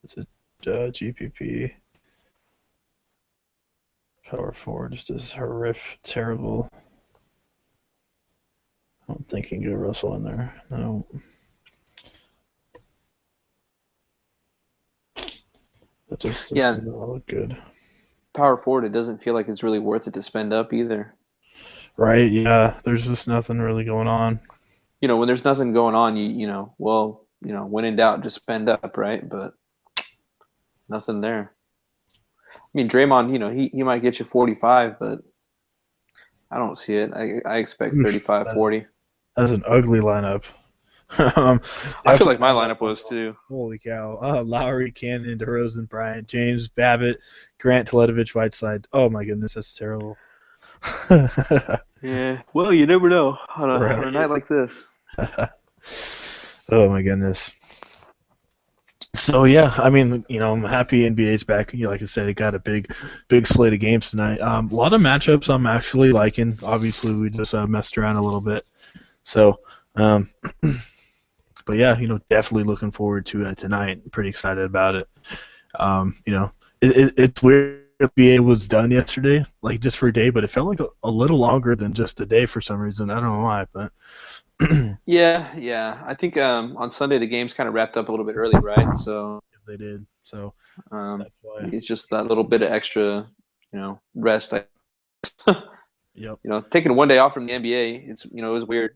It's a GPP power forward. Just this horrific, terrible. I don't think you can get Russell in there. No. That just doesn't look good.
Power forward, it doesn't feel like it's really worth it to spend up either.
Right? Yeah. There's just nothing really going on.
When there's nothing going on, when in doubt, just spend up, right? But nothing there. I mean, Draymond, he might get you 45, but I don't see it. I expect 35, 40.
That's an ugly lineup.
I feel like my lineup was too.
Holy cow. Lowry, Cannon, DeRozan, Bryant, James, Babbitt, Grant, Teletovich, Whiteside. Oh my goodness, that's terrible.
Yeah, well, you never know on a night like this.
Oh my goodness. So yeah, I mean, I'm happy NBA's back. Like I said, it got a big slate of games tonight. A lot of matchups I'm actually liking. Obviously, we just messed around a little bit. So, but yeah, definitely looking forward to tonight. Pretty excited about it. It's weird. NBA was done yesterday, like just for a day, but it felt like a little longer than just a day for some reason. I don't know why, but.
Yeah. I think on Sunday the games kind of wrapped up a little bit early, right? So
they did. So
that's why it's just that little bit of extra, rest.
Yep.
Taking one day off from the NBA, it was weird.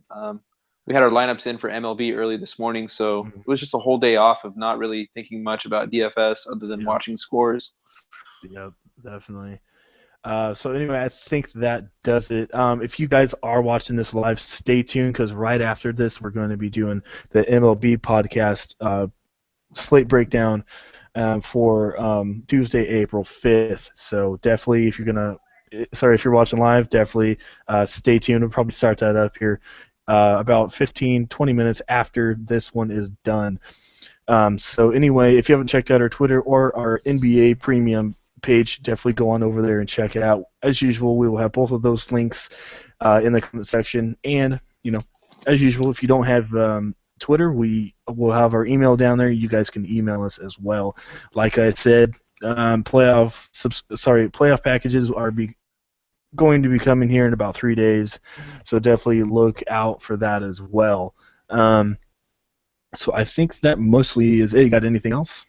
We had our lineups in for MLB early this morning, so it was just a whole day off of not really thinking much about DFS other than watching scores.
Yep, definitely. So anyway, I think that does it. If you guys are watching this live, stay tuned because right after this, we're going to be doing the MLB podcast slate breakdown for Tuesday, April 5th. So definitely, if you're watching live, definitely stay tuned. We'll probably start that up here about 15-20 minutes after this one is done. So anyway, if you haven't checked out our Twitter or our NBA Premium page, definitely go on over there and check it out. As usual, we will have both of those links in the comment section. And, as usual, if you don't have Twitter, we will have our email down there. You guys can email us as well. Like I said, playoff packages are going to be coming here in about 3 days, so definitely look out for that as well. So I think that mostly is it. You got anything else?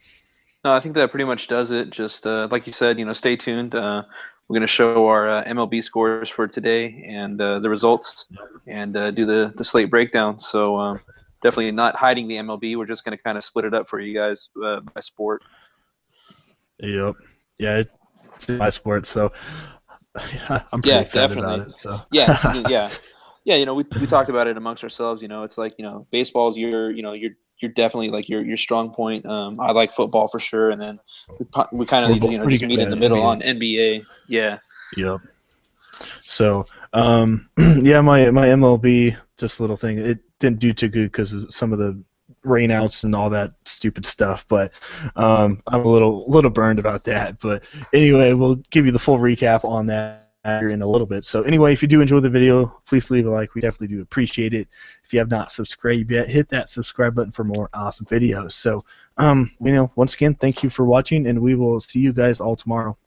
No, I think that pretty much does it. Just like you said, stay tuned. We're going to show our MLB scores for today and the results, and do the slate breakdown. So definitely not hiding the MLB. We're just going to kind of split it up for you guys by sport.
Yep. Yeah, it's my sport, so I'm pretty excited about it. So
yeah. Yeah, we talked about it amongst ourselves. It's like baseball's you're definitely like your strong point. I like football for sure, and then we kind
We're
of
both pretty
just
good
meet in
at
the middle
NBA.
on NBA. Yeah.
Yep. So, yeah, my MLB, just a little thing. It didn't do too good because of some of the rainouts and all that stupid stuff. But I'm a little burned about that. But anyway, we'll give you the full recap on that here in a little bit. So anyway, if you do enjoy the video, please leave a like. We definitely do appreciate it. If you have not subscribed yet, hit that subscribe button for more awesome videos. So, once again, thank you for watching, and we will see you guys all tomorrow.